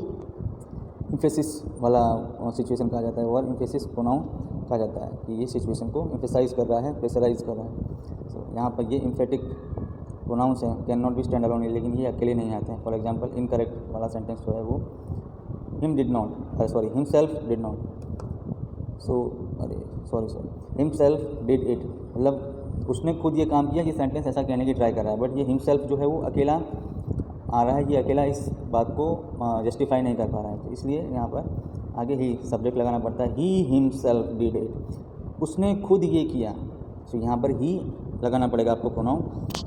एम्फेसिस वाला सिचुएशन कहा जाता है, और एम्फेसिस प्रोनाउन कहा जाता है कि ये सिचुएशन को एम्फेसाइज कर रहा है, प्रेशराइज कर रहा है। सो यहाँ पर ये एम्फेटिक प्रोनाउंस हैं, can not be stand alone, लेकिन ये अकेले नहीं आते हैं। फॉर एग्जांपल इनकरेक्ट वाला सेंटेंस जो है वो him did not, sorry himself did not, himself did it, मतलब उसने खुद ये काम किया। ये सेंटेंस ऐसा कहने की ट्राई कर रहा है, बट ये हिमसेल्फ जो है वो अकेला आ रहा है, ये अकेला इस बात को जस्टिफाई नहीं कर पा रहा है। तो इसलिए यहाँ पर आगे ही सब्जेक्ट लगाना पड़ता है, ही हिमसेल्फ डिड इट, उसने खुद ये किया। तो यहाँ पर ही लगाना पड़ेगा आपको प्रोनाउन,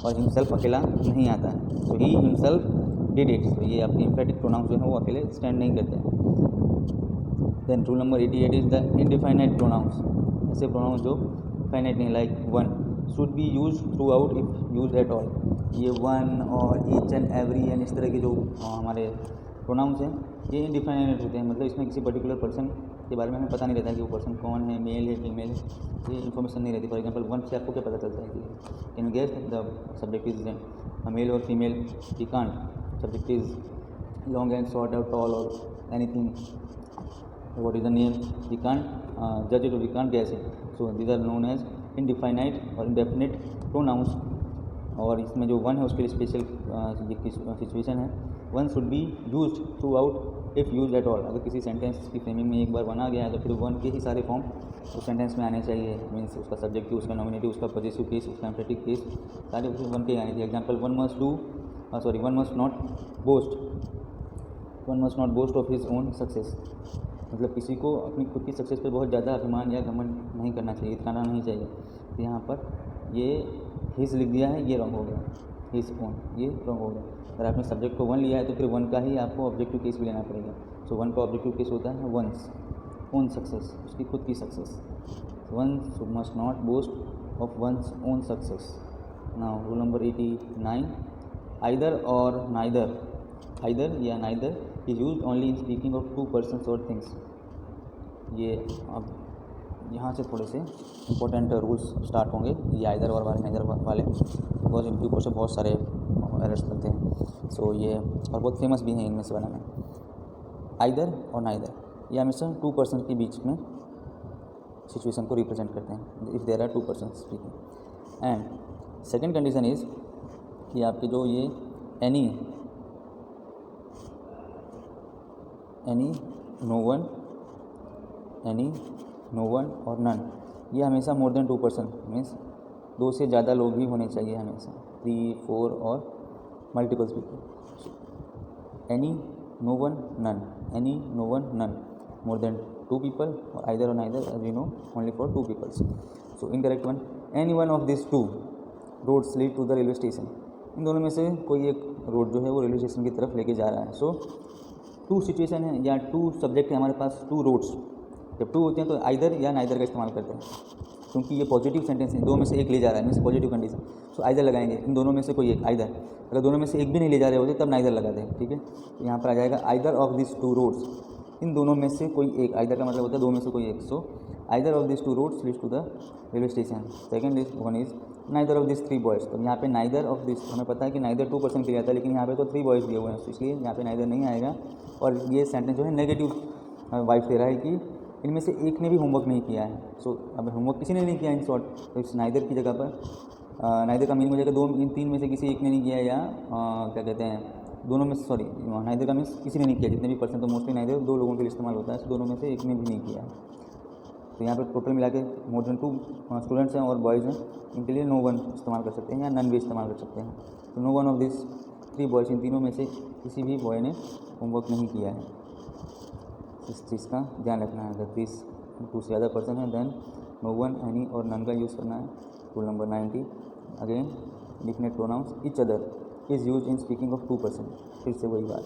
और हिमसेल्फ अकेला नहीं आता है। तो ही हिमसेल्फ डिड इट, तो ये आपके एम्फेटिक प्रोनाउन जो है वो अकेले स्टैंड नहीं करते हैं। Then rule number 88 is the indefinite pronouns. ऐसे प्रोनाउंस जो फाइनाइट नहीं, like one should be use throughout if use at all. ये वन और ईच एंड एवरी एंड इस तरह के जो हमारे प्रोनाउंस हैं ये इनडिफाइनाइट होते हैं, मतलब इसमें किसी पर्टिकुलर पर्सन के बारे में हमें पता नहीं रहता है कि वो पर्सन कौन है, मेल है, फीमेल है, ये इन्फॉर्मेशन नहीं रहती। फॉर एग्जांपल वन से आपको क्या पता चलता है कि in case the subject is male और female, we can't, subject is long and short और टॉल और anything, what is the name, we can't judge it or we can't guess it. So these are known as indefinite or indefinite pronouns. और इसमें जो one है उसके लिए special situation है, one should be used through out if use at all. अगर किसी sentence की फ्रेमिंग में एक बार वन आ गया है तो फिर वन के ही सारे फॉर्म उस सेंटेंस में आने चाहिए। मीन्स उसका सब्जेक्टिव, उसका नॉमिनेटिव, उसका पॉजिटिव केस, उसका एम्फेटिक केस, सारे उसमें वन के ही आने चाहिए। Example, one must not boast of his own success, मतलब किसी को अपनी खुद की सक्सेस पर बहुत ज़्यादा अभिमान या घमंड नहीं करना चाहिए, इतना नहीं चाहिए। तो यहाँ पर ये हिज लिख दिया है, ये रॉन्ग हो गया, हिज ओन, ये रॉन्ग हो गया। अगर आपने सब्जेक्ट को वन लिया है तो फिर वन का ही आपको ऑब्जेक्टिव केस भी लेना पड़ेगा। सो वन का ऑब्जेक्टिव केस होता है वंस ओन सक्सेस, उसकी खुद की success. One must not boast of one's own success. Now rule number 89, either और नाइदर, आइदर या neither is used only in speaking of to persons और things. ये अब यहाँ से थोड़े से इंपॉर्टेंट रूल्स स्टार्ट होंगे, ये आइदर और वाले, नाइदर वाले, बिकॉज इनके ऊपर से बहुत सारे एरर्स बनते हैं। सो ये और बहुत फेमस भी हैं इनमें से वाला में, आइदर और नाइदर, ये हमेशा 2 पर्सन के बीच में सिचुएशन को रिप्रेजेंट करते हैं, if there are 2 person speaking. And second condition is कि आपके जो ये एनी, नो वन और नन, ये हमेशा मोर देन 2 पर्सन, मीन्स 2 से ज़्यादा लोग ही होने चाहिए हमेशा, 3, 4 और multiple people. Any, no one, none, any, no one, none, more than 2 people or either or neither, as we know, only for 2 people. So incorrect one, any one of these 2 roads lead to the railway station. इन दोनों में से कोई एक road जो है वो railway station की तरफ लेके जा रहा है। सो 2 सिचुएशन है या 2 सब्जेक्ट है हमारे पास, 2 रोड्स। जब 2 होते हैं तो आइदर या नाइदर का इस्तेमाल करते हैं, क्योंकि ये पॉजिटिव सेंटेंस है, 2 में से एक ले जा रहा है, means positive condition. So either लगाएंगे, इन दोनों में से कोई एक, आइदर। अगर दोनों में से एक भी नहीं ले जा रहे होते तब नाइदर लगा दें, ठीक है। तो यहाँ पर आ जाएगा आइदर ऑफ दिस 2 रोड्स, इन दोनों में से कोई एक, आइदर का मतलब होता है 2 में से कोई एक। So either of this 2 roads leads to the railway station. Second one is neither of this 3 boys. तो यहाँ पे नाइदर ऑफ दिस, हमें पता है कि नाइदर 2 पर्सन किया जाता है, लेकिन यहाँ पे तो 3 बॉयज़ दिए हुए हैं, तो इसलिए यहाँ पे नाइदर नहीं आएगा। और ये सेंटेंस जो है नेगेटिव वाइब दे रहा है कि इनमें से एक ने भी होमवर्क नहीं किया है। सो अब होमवर्क किसी ने नहीं किया इन शॉर्ट, तो इस नाइदर की जगह पर नाइदर का मीनिंग हो जाएगा 2 इन 3 में से किसी एक ने नहीं किया, या क्या कहते हैं दोनों में, सॉरी नाइदर का मीन्स किसी ने नहीं किया, जितने भी पर्सन, तो मोस्टली नाइदर 2 लोगों के लिए इस्तेमाल होता है, तो दोनों में से एक ने भी नहीं किया है। तो यहाँ पर टोटल मिला के मोर देन 2 स्टूडेंट्स हैं और बॉयज़ हैं, इनके लिए नो वन इस्तेमाल कर सकते हैं या नन भी इस्तेमाल कर सकते हैं। तो no one of this 3 boys, इन तीनों में से किसी भी बॉय ने होमवर्क नहीं किया है। इस चीज़ का ध्यान रखना है। अगर 2 से ज़्यादा पर्सन है देन नो वन, एनी और नन का यूज़ करना है। Rule number 90 again, definite pronoun each other is use in speaking of 2 person. फिर से वही बात,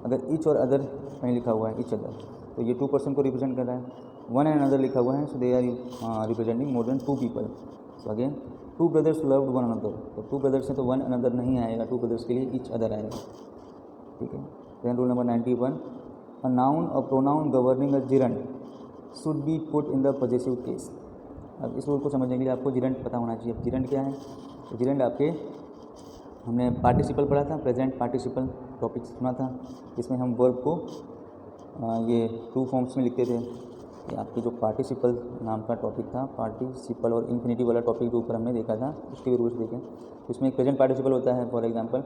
अगर ईच और अदर कहीं लिखा हुआ है ईच अदर, तो ये 2 पर्सन को रिप्रेजेंट कर रहा है। वन एंड अदर लिखा हुआ है, so they are representing more than 2 people. So again 2 brothers loved one another, तो 2 ब्रदर्स हैं तो वन अनदर नहीं आएगा, 2 ब्रदर्स के लिए ईच अदर आएगा, ठीक है। Then rule number 91, a noun और pronoun governing a gerund should be put in the possessive case. अब इस रूल को समझने के लिए आपको जिरंड पता होना चाहिए। अब जिरंड क्या है? तो जिरंड आपके, हमने पार्टिसिपल पढ़ा था, प्रेजेंट पार्टिसिपल टॉपिक सुना था, इसमें हम वर्ब को ये 2 फॉर्म्स में लिखते थे। ये आपकी जो पार्टिसिपल नाम का टॉपिक था, पार्टिसिपल और इन्फिनिटिव वाला टॉपिक जो ऊपर हमने देखा था, उसके भी रूल्स देखें। तो इसमें एक प्रेजेंट पार्टिसिपल होता है, फॉर एग्जांपल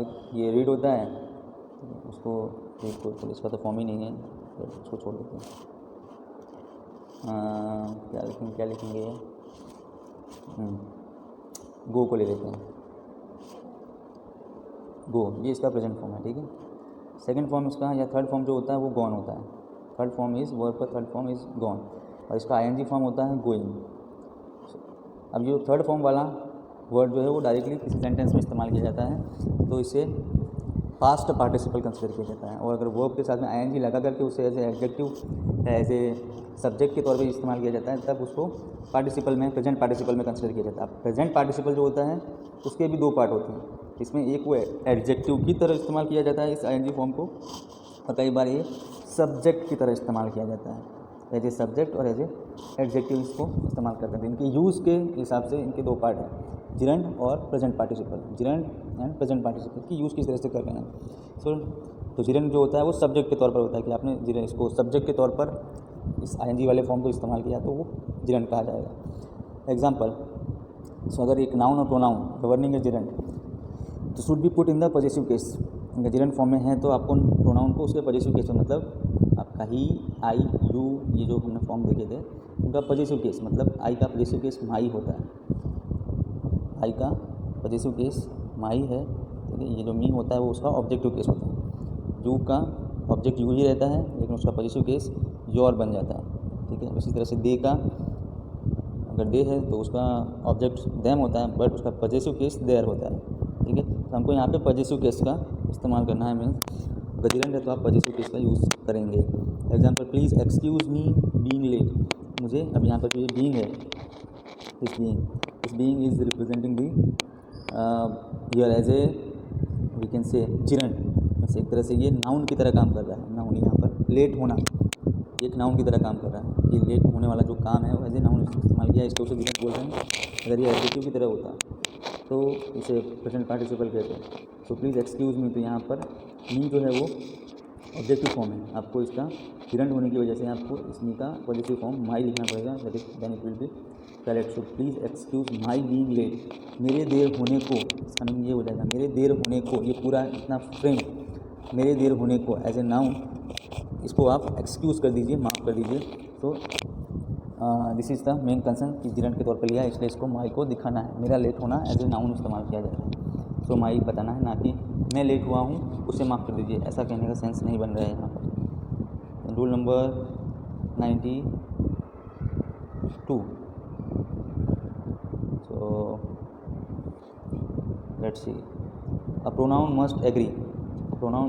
एक ये रीड होता है, उसको एक तो इसका तो फॉर्म ही नहीं है, तो उसको छोड़ देते हैं। क्या लिखेंगे गो को ले लेते हैं, गो, ये इसका प्रेजेंट फॉर्म है, ठीक है। सेकंड फॉर्म इसका या थर्ड फॉर्म जो होता है वो गॉन होता है। थर्ड फॉर्म इज़ वर्ब का थर्ड फॉर्म इज़ गॉन, और इसका आईएनजी फॉर्म होता है गोइंग। अब जो थर्ड फॉर्म वाला वर्ड जो है वो डायरेक्टली किसी सेंटेंस में इस्तेमाल किया जाता है, तो इसे पास्ट पार्टिसिपल कंसिडर किया जाता है। और अगर वर्ब के साथ में आईएनजी लगा करके उसे as a adjective, as a subject के तौर पे इस्तेमाल किया जाता है, तब उसको पार्टिसिपल में, प्रेजेंट पार्टिसिपल में कंसिडर किया जाता है। प्रेजेंट पार्टिसिपल जो होता है उसके भी 2 पार्ट होते हैं, इसमें एक वो एडजेक्टिव की तरह इस्तेमाल किया जाता है इस आईएनजी फॉर्म को, और कई बार ये सब्जेक्ट की तरह इस्तेमाल किया जाता है, एज ए सब्जेक्ट और एज ए एडजेक्टिव इसको इस्तेमाल करते हैं। इनके यूज़ के हिसाब से इनके 2 पार्ट हैं, जिरंड और present participle. Gerund and present participle की यूज़ किस तरह से कर रहे हैं। तो जिरंड जो होता है वो सब्जेक्ट के तौर पर होता है कि आपने जिरंड इसको सब्जेक्ट के तौर पर इस आईएनजी वाले फॉर्म को इस्तेमाल किया तो वो जिरंड कहा जाएगा। एग्जाम्पल, सो अगर एक नाउन और प्रोनाउन गवर्निंग ए जिरंड तो should be put in the possessive case. इनका जिरंड फॉर्म में है तो आपको प्रोनाउन को उसके पॉजेसिव केस में, मतलब आपका ही, आई, यू, ये जो हमने फॉर्म देखे थे उनका पॉजेसिव केस, मतलब आई का पॉजेसिव केस माई होता है, आई का पॉजेसिव केस माई है, ठीक है। ये जो मी होता है वो उसका ऑब्जेक्टिव केस होता है। यू का ऑब्जेक्ट यू ही रहता है, लेकिन उसका पॉजेसिव केस योर बन जाता है, ठीक है। इसी तरह से दे का, अगर दे है तो उसका ऑब्जेक्ट देम होता है, बट उसका पॉजेसिव केस देयर होता है, ठीक है। तो हमको यहाँ पे पॉजेसिव केस का इस्तेमाल करना है। मीन्स जिरंड है तो आप पॉजेसिव केस का यूज़ करेंगे। Example, please excuse me being late. मुझे अब यहाँ पर जो ये बीइंग है, इस being is representing the here as a we can say gerund. वैसे एक तरह से ये नाउन की तरह काम कर रहा है। नाउन यहाँ पर लेट होना एक नाउन की तरह काम कर रहा है। ये लेट होने वाला जो काम है वो एज ए नाउन इस्तेमाल किया, इसको उसे जिरंड बोल रहे हैं। अगर ये एडजेक्टिव की तरह होता तो इसे प्रेजेंट पार्टिसिपल कहते हैं। सो प्लीज़ एक्सक्यूज़ मी, तो यहाँ पर मी जो है वो ऑब्जेक्टिव फॉर्म है, आपको इसका हिरन होने की वजह से आपको इसमें का पॉजिटिव फॉर्म माई लिखना पड़ेगा, that is then it will be correct. So please excuse my being late, मेरे देर होने को, इसका मीनिंग ये हो जाएगा मेरे देर होने को, ये पूरा इतना फ्रेम मेरे देर होने को एज ए नाउन, इसको आप एक्सक्यूज़ कर दीजिए, माफ़ कर दीजिए। तो this is the main concern कि जिरंट के तौर पर लिया है, इसलिए इसको माई को दिखाना है, मेरा लेट होना एज ए नाउन इस्तेमाल किया जाएगा। सो माई बताना है, ना कि मैं लेट हुआ हूँ उसे माफ़ कर दीजिए, ऐसा कहने का सेंस नहीं बन रहा है यहाँ पर। Rule number 92, so let's see, a pronoun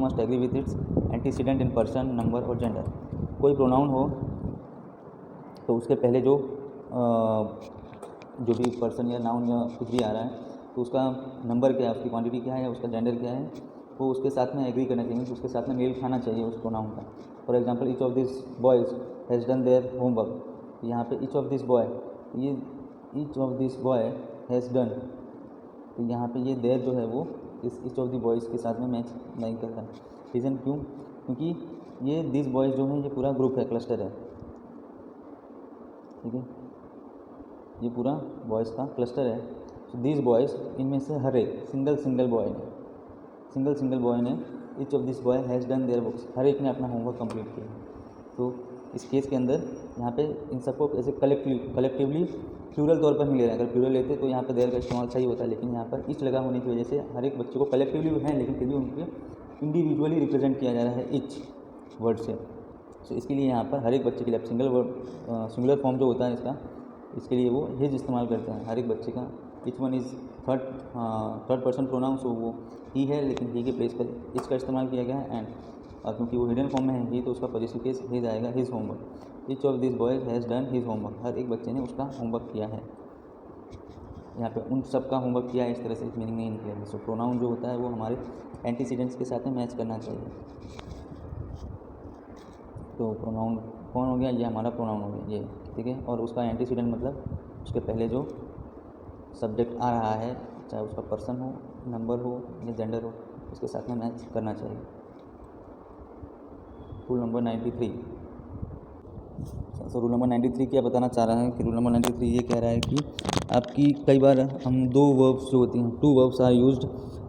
must agree with its antecedent in person, number और जेंडर। कोई प्रोनाउन हो तो उसके पहले जो भी पर्सन या नाउन या कुछ भी आ रहा है, तो उसका नंबर क्या है, उसकी क्वांटिटी क्या है, या उसका जेंडर क्या है, वो उसके साथ में एग्री करना चाहिए, उसके साथ में मेल खाना चाहिए उस प्रोनाउन का। For example, each of this boys has done their homework, यहाँ पे ईच ऑफ दिस बॉय, ये each of this boy has done, तो यहाँ पे ये देयर जो है वो इस ईच ऑफ द बॉयज़ के साथ में मैच नहीं करता। रीज़न क्यों? क्योंकि ये दिस बॉयज़ जो है ये पूरा ग्रुप है, क्लस्टर है, ठीक है, ये पूरा बॉयज़ का क्लस्टर है। सो दिस बॉयज़, इनमें से हर एक सिंगल बॉय ने each of this boy has done their books, हर एक ने अपना होमवर्क कंप्लीट किया। तो इस केस के अंदर यहाँ पे इन सबको ऐसे कलेक्टिवली प्लूरल तौर पर नहीं ले रहे हैं। अगर प्लूरल लेते तो यहाँ पे देयर का इस्तेमाल सही होता है, लेकिन यहाँ पर ईच लगा होने की वजह से हर एक बच्चे को कलेक्टिवली हैं, लेकिन फिर भी उनके इंडिविजुअली रिप्रेजेंट किया जा रहा है ईच वर्ड से। सो इसके लिए यहाँ पर हर एक बच्चे के लिए सिंगुलर फॉर्म जो होता है इसका, इसके लिए वो हिज इस्तेमाल करते हैं हर एक बच्चे का। Each one is third person pronoun, so वो ही है, लेकिन ही के प्लेस पर इच का इस्तेमाल किया गया है। एंड क्योंकि वो हिडन फॉर्म में है ही, तो उसका पॉजिटिव केस हिज आएगा, his homework. Each of this boys has done his homework, हर एक बच्चे ने उसका होमवर्क किया है। यहाँ पे उन सब का होमवर्क किया है, इस तरह से मीनिंग नहीं निकलेगा। सो प्रोनाउन जो होता है वो हमारे एंटीसीडेंट्स के साथ में मैच करना चाहिए। तो प्रोनाउन कौन हो गया? ये हमारा प्रोनाउन हो गया ये, ठीक है। और उसका एंटीसीडेंट मतलब उसके पहले जो सब्जेक्ट आ रहा है, चाहे उसका पर्सन हो, नंबर हो या जेंडर हो, उसके साथ में मैच करना चाहिए। Rule number 93। रूल नंबर 93 क्या बताना चाह रहा है कि रूल नंबर 93 ये कह रहा है कि आपकी कई बार हम दो वर्ब्स जो होती हैं, two verbs are used,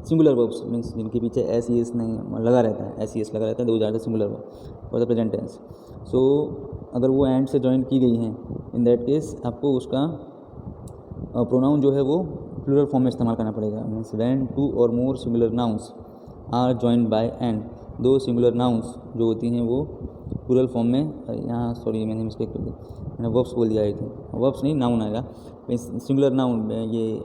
singular verbs means जिनके पीछे एस ई एस नहीं लगा रहता है, एस ई एस लगा रहता है, दो ज़्यादा singular verb for the present tense. So अगर वो एंड से जॉइन की गई हैं, इन दैट केस आपको उसका प्रोनाउन जो है वो प्लूरल फॉर्म में इस्तेमाल करना पड़ेगा। मीन्स व्हेन टू और more singular nouns are joined by and, दो सिंगुलर नाउन्स जो होती हैं वो प्लूरल फॉर्म में, यहाँ सॉरी मैंने मिस्टेक कर दी, मैंने वर्ब्स बोल दिया, आई थिंक वर्ब्स नहीं, नाउन आएगा। सिंगुलर नाउन में ये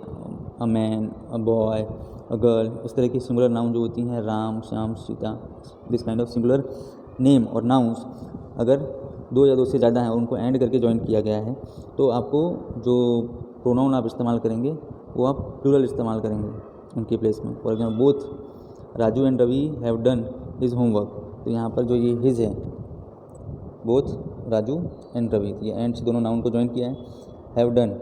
a man, a boy, a girl, इस तरह की सिंगुलर नाउन जो होती हैं, Ram, Shyam, Sita, this kind of singular name और नाउन्स, अगर दो या दो से ज़्यादा हैं और उनको एंड करके जॉइन किया गया है, तो आपको जो प्रोनाउन आप इस्तेमाल करेंगे वो आप प्लूरल इस्तेमाल करेंगे उनके प्लेस में। For example, both Raju and Ravi have done his homework, तो यहाँ पर जो ये हिज है, बोथ राजू एंड रवि, ये एंड से दोनों नाउन को जॉइन किया है। हैव डन,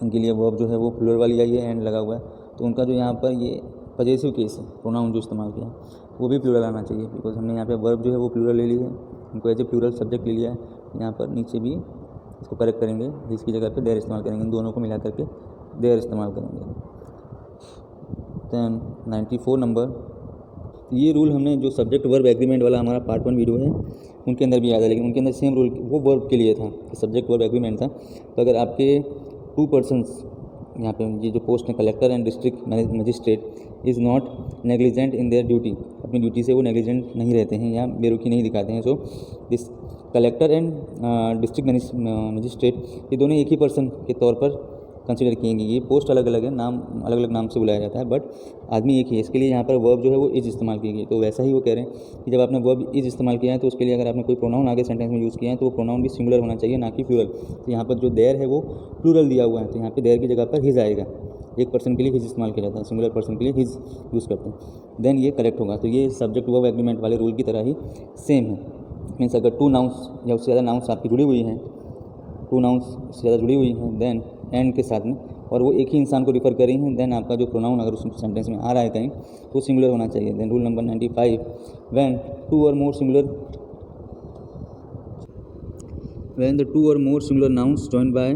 उनके लिए वर्ब जो है वो प्लूरल वाली आई है, एंड लगा हुआ है, तो उनका जो यहाँ पर ये पॉजेसिव केस है, प्रोनाउन जो इस्तेमाल किया है वो भी प्लूरल आना चाहिए, बिकॉज हमने यहाँ पे वर्ब जो है वो प्लूरल ले ली है, उनको एज ए प्लूरल सब्जेक्ट ले लिया है। यहाँ पर नीचे भी इसको करेक्ट करेंगे, जिसकी जगह पे देयर इस्तेमाल करेंगे, इन दोनों को मिला करके देयर इस्तेमाल करेंगे। दैन 94 नंबर, ये रूल हमने जो सब्जेक्ट वर्ब एग्रीमेंट वाला हमारा पार्ट 1 वीडियो है उनके अंदर भी याद है, लेकिन उनके अंदर सेम रूल वो वर्ब के लिए था कि सब्जेक्ट वर्ब एग्रीमेंट था। तो अगर आपके टू पर्सन्स, यहाँ पे ये जो पोस्ट है collector and district magistrate, is not negligent in their duty, अपनी ड्यूटी से वो नेग्लिजेंट नहीं रहते हैं या बेरुखी नहीं दिखाते हैं। So this collector and district magistrate, ये दोनों एक ही पर्सन के तौर पर कंसिडर किए गए। ये पोस्ट अलग अलग है, नाम अलग अलग नाम से बुलाया जाता है, बट आदमी एक ही है। इसके लिए यहाँ पर वर्ब जो है वो इज इस्तेमाल की गई। तो वैसा ही वो कह रहे हैं कि जब आपने वर्ब इज इस्तेमाल किया है तो उसके लिए अगर आपने कोई प्रोनाउन आगे सेंटेंस में यूज़ किया है तो वो प्रोनाउन भी सिंगुलर होना चाहिए, ना कि प्लूरल। तो यहाँ पर जो देयर है वो प्लूरल दिया हुआ है, तो यहाँ पर देयर की जगह पर हिज आएगा। एक पर्सन के लिए हिज इस्तेमाल किया जाता है, सिंगुलर पर्सन के लिए हिज यूज़ करते हैं, देन ये करेक्ट होगा। तो ये सब्जेक्ट वर्ब एग्रीमेंट वाले रूल की तरह ही सेम है। मीन्स अगर टू नाउन्स या उससे ज़्यादा नाउन्स आपकी जुड़ी हुई हैं, टू नाउन्स से ज़्यादा जुड़ी हुई हैं, देन एंड के साथ में और वो एक ही इंसान को रिफ़र कर रही हैं, देन आपका जो प्रोनाउन अगर उस सेंटेंस में आ रहा है कहीं तो सिंगुलर होना चाहिए। Then rule number 95, when two और more singular when the two or more singular nouns joined by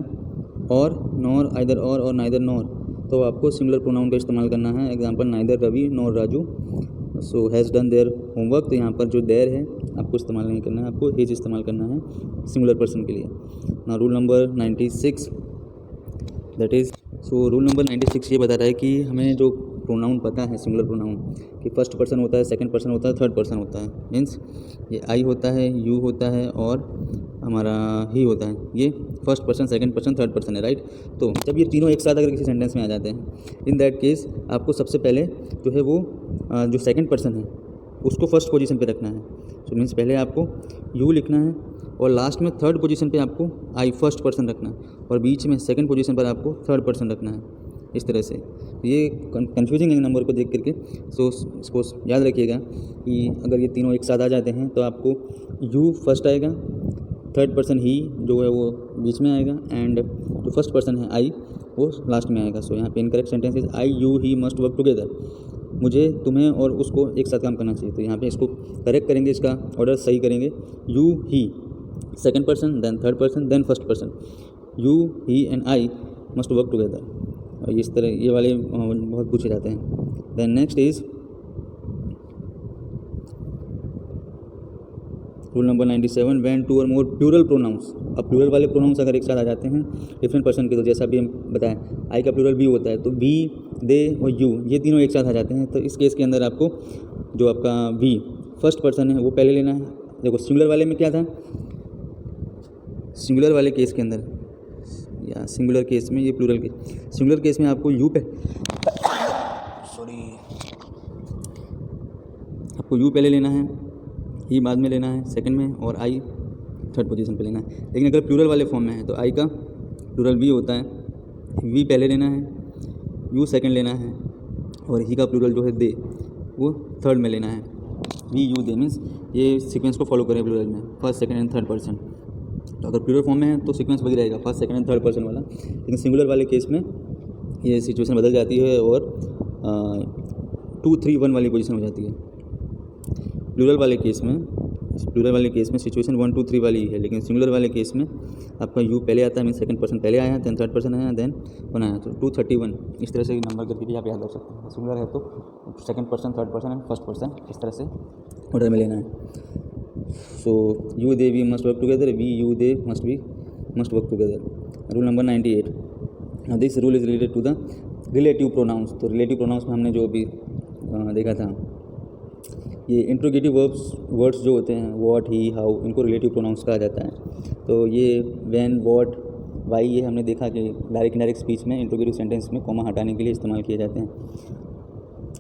or, nor, either or neither nor, तो आपको सिंगुलर प्रोनाउन का इस्तेमाल करना है। Example neither Ravi nor Raju, so has done their homework, तो यहाँ पर जो देयर है आपको इस्तेमाल नहीं करना है, आपको हिज इस्तेमाल करना है सिंगुलर पर्सन के लिए। ना rule number 96, that is, so rule number 96 ये बता रहा है कि हमें जो प्रोनाउन पता है सिंगुलर प्रोनाउन कि फर्स्ट पर्सन होता है, सेकंड पर्सन होता है, थर्ड पर्सन होता है। मीन्स ये आई होता है, यू होता है और हमारा ही होता है। ये first person, second person, third person है, राइट। तो जब ये तीनों एक साथ अगर किसी सेंटेंस में आ जाते हैं, इन दैट केस आपको सबसे पहले जो है वो जो सेकंड पर्सन है उसको फर्स्ट पोजीशन पे रखना है। सो मीन्स पहले आपको यू लिखना है और लास्ट में थर्ड पोजीशन पे आपको आई फर्स्ट पर्सन रखना है और बीच में सेकंड पोजीशन पर आपको थर्ड पर्सन रखना है। इस तरह से ये कन्फ्यूजिंग है नंबर को देख करके। सो इसको याद रखिएगा कि अगर ये तीनों एक साथ आ जाते हैं तो आपको यू फर्स्ट आएगा, थर्ड पर्सन ही जो है वो बीच में आएगा एंड जो फर्स्ट पर्सन है आई वो लास्ट में आएगा। सो यहाँ पे incorrect sentence is I you he must work together, मुझे, तुम्हें और उसको एक साथ काम करना चाहिए। तो यहाँ पे इसको करेक्ट करेंगे, इसका ऑर्डर सही करेंगे। You he second person, then third person, then first person, you he and I must work together. और इस तरह ये वाले बहुत पूछे जाते हैं। Then next is rule number 97, when two और मोर प्लूरल प्रोनाउंस। अब प्लूरल वाले प्रोनाउंस अगर एक साथ आ जाते हैं डिफरेंट पर्सन के, तो जैसा भी हम बताएं आई का प्लूरल वी होता है, तो वी, दे और यू ये तीनों एक साथ आ जाते हैं। तो इस केस के अंदर आपको जो आपका वी फर्स्ट पर्सन है वो पहले लेना है। देखो सिंगुलर वाले में क्या था, सिंगुलर वाले केस के अंदर या सिंगुलर केस में, ये प्लूरल के सिंगुलर केस में आपको यू पे आपको यू पहले लेना है, ही बाद में लेना है सेकंड में और आई थर्ड पोजीशन पे लेना है। लेकिन अगर प्लूरल वाले फॉर्म में है तो आई का प्लूरल वी होता है, वी पहले लेना है, यू सेकंड लेना है और ही का प्लूरल जो है दे वो थर्ड में लेना है। वी यू दे मीन्स ये सीक्वेंस को फॉलो करें प्लूरल में, first second and third person. तो अगर प्लूरल फॉर्म में है तो सीक्वेंस वही रहेगा, first second and third person वाला। लेकिन सिंगुलर वाले केस में ये सिचुएशन बदल जाती है और 2 3 1 वाली पोजीशन हो जाती है। प्लूरल वाले केस में सिचुएशन 1 2 3 वाली है, लेकिन सिंगुलर वाले केस में आपका यू पहले आता है, मीन सेकंड पर्सन पहले आया, देन थर्ड पर्सन आया, देन वन आया, तो 231 इस तरह से नंबर करके भी आप याद रख सकते हैं। सिंगुलर है तो second person, third person and first person इस तरह से ऑर्डर में लेना है। So you they we must work together, we you they must work together. Rule number 98, this rule is related to the relative pronouns. तो relative pronouns में हमने जो अभी देखा था, ये इंट्रोगेटिव वर्ड्स जो होते हैं व्हाट, ही, हाउ, इनको रिलेटिव प्रोनाउंस कहा जाता है। तो ये व्हेन, व्हाट, वाई ये हमने देखा कि डायरेक्ट इनडायरेक्ट स्पीच में इंट्रोगेटिव सेंटेंस में कॉमा हटाने के लिए इस्तेमाल किए जाते हैं।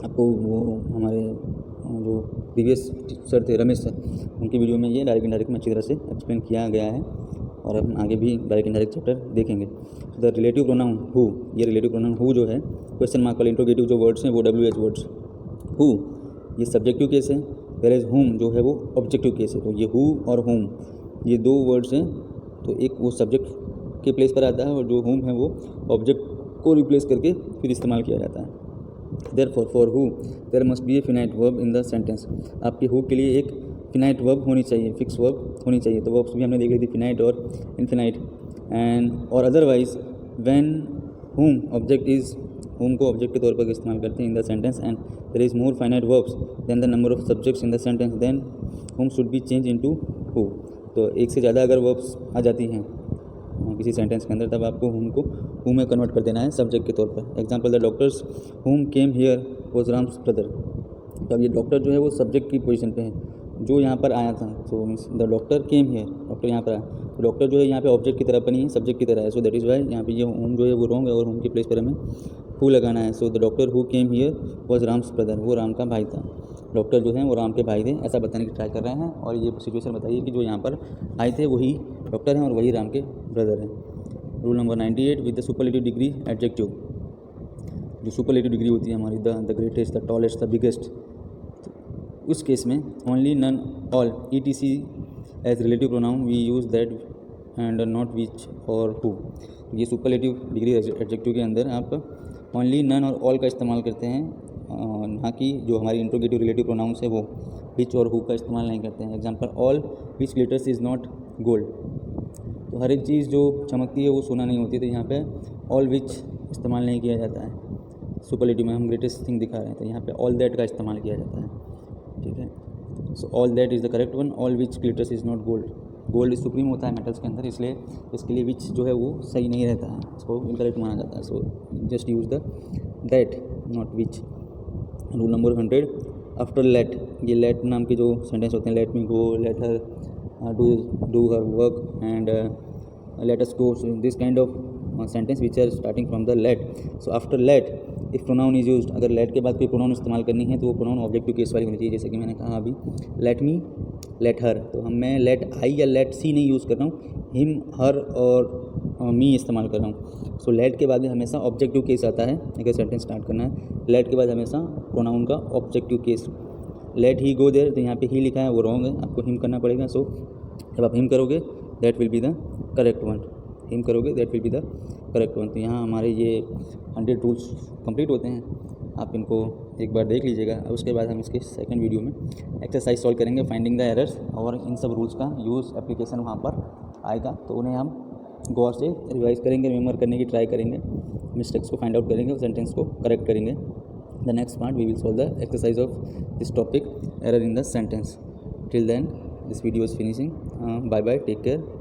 आपको वो हमारे जो प्रीवियस टीचर थे रमेश सर, उनकी वीडियो में ये डायरेक्ट इनडायरेक्ट में अच्छी तरह से एक्सप्लेन किया गया है और हम आगे भी डायरेक्ट इनडायरेक्ट चैप्टर देखेंगे। द रिलेटिव प्रोनाउन हु, ये रिलेटिव प्रोनाउन हु जो है क्वेश्चन मार्क वाले इंट्रोगेटिव जो वर्ड्स हैं वो WH वर्ड्स। हु ये सब्जेक्टिव केस है, वेयर हुम जो है वो ऑब्जेक्टिव केस है। तो ये हु और हुम ये दो वर्ड्स हैं, तो एक वो सब्जेक्ट के प्लेस पर आता है और जो हुम है वो ऑब्जेक्ट को रिप्लेस करके फिर इस्तेमाल किया जाता है। Therefore for who there must be a finite verb in the sentence. आपके हु के लिए एक फिनाइट वर्ब होनी चाहिए, फिक्स वर्ब होनी चाहिए। तो वर्ब्स भी हमने देख ली थी, फिनाइट और इनफिनाइट। एंड और otherwise when whom object is, whom को ऑब्जेक्ट के तौर पर इस्तेमाल करते हैं in the sentence and there is more finite verbs than the number of subjects in the sentence, then whom should be change into who. तो एक से ज़्यादा अगर वर्ब्स आ जाती हैं किसी सेंटेंस के अंदर, तब आपको हुम को हु में कन्वर्ट कर देना है सब्जेक्ट के तौर पर। एग्जाम्पल, द डॉक्टर्स हुम came here was Ram's brother. तो अब ये डॉक्टर जो है वो सब्जेक्ट की पोजीशन पे है, जो यहाँ पर आया था। So means the doctor came here, doctor यहाँ पर आया, तो डॉक्टर जो है यहाँ पे ऑब्जेक्ट की तरह पर नहीं है, सब्जेक्ट की तरह है। सो दैट इज़ वाई यहाँ पे ये होम जो है वो रॉन्ग है और होम के प्लेस पर हमें हु लगाना है। So the doctor who came here was Ram's brother, वो राम का भाई था। डॉक्टर जो है वो राम के भाई थे, ऐसा बताने की ट्राई कर रहे हैं और ये सिचुएशन बताइए कि जो यहाँ पर आए थे वही डॉक्टर हैं और वही राम के ब्रदर हैं। Rule number 98, with the superlative degree adjective. जो सुपरलेटिव डिग्री होती है हमारी, the greatest, the tallest, the biggest, उस केस में only, none, all, etc as relative pronoun we use that and not which और हु। ये superlative degree adjective के अंदर आप ओनली, नन और ऑल का इस्तेमाल करते हैं, ना कि जो हमारी इंट्रोगेटिव रिलेटिव प्रोनाउंस है वो विच और हु का इस्तेमाल नहीं करते हैं। Example, all which glitters is not gold. तो हर एक चीज़ जो चमकती है वो सोना नहीं होती, तो यहाँ पे ऑल विच इस्तेमाल नहीं किया जाता है। सुपरलेटिव में हम ग्रेटेस्ट थिंग दिखा रहे हैं, तो यहाँ पे ऑल दैट का इस्तेमाल किया जाता है, ठीक है। So all that is the correct one. All which glitters is not gold. Gold supreme होता है मेटल्स के अंदर, इसलिए इसके लिए विच जो है वो सही नहीं रहता है, इसको इनकरेक्ट माना जाता है। So just use the that, not which. Rule number 100, after let. ये लेट नाम के जो सेंटेंस होते हैं, let me go, let her do her work and let us go, so this kind of sentence which are starting from the let. So after let if pronoun is used, अगर let के बाद कोई pronoun इस्तेमाल करनी है तो वो pronoun objective case वाली होनी चाहिए। जैसे कि मैंने कहा अभी let me, let her, तो मैं let I या let she नहीं यूज़ कर रहा हूँ, him, her और me इस्तेमाल कर रहा हूँ। सो let के बाद में हमेशा ऑब्जेक्टिव केस आता है। अगर सेंटेंस स्टार्ट करना है, let के बाद हमेशा प्रोनाउन का objective case. let he go there, तो यहाँ पे ही लिखा है वो रॉन्ग है, आपको him करना पड़ेगा। सो जब आप him करोगे that will be the correct one. Him करोगे that will be the correct one. तो यहाँ हमारे ये 100 रूल्स कंप्लीट होते हैं, आप इनको एक बार देख लीजिएगा। उसके बाद हम इसके सेकंड वीडियो में एक्सरसाइज सॉल्व करेंगे, फाइंडिंग द एरर्स, और इन सब रूल्स का यूज़ एप्लीकेशन वहाँ पर आएगा, तो उन्हें हम गौर से रिवाइज करेंगे, रिमेंबर करने की ट्राई करेंगे, मिस्टेक्स को फाइंड आउट करेंगे और सेंटेंस को करेक्ट करेंगे। The next part we will solve the exercise of this topic, error in the sentence. Till then this video is finishing. Bye bye, take care.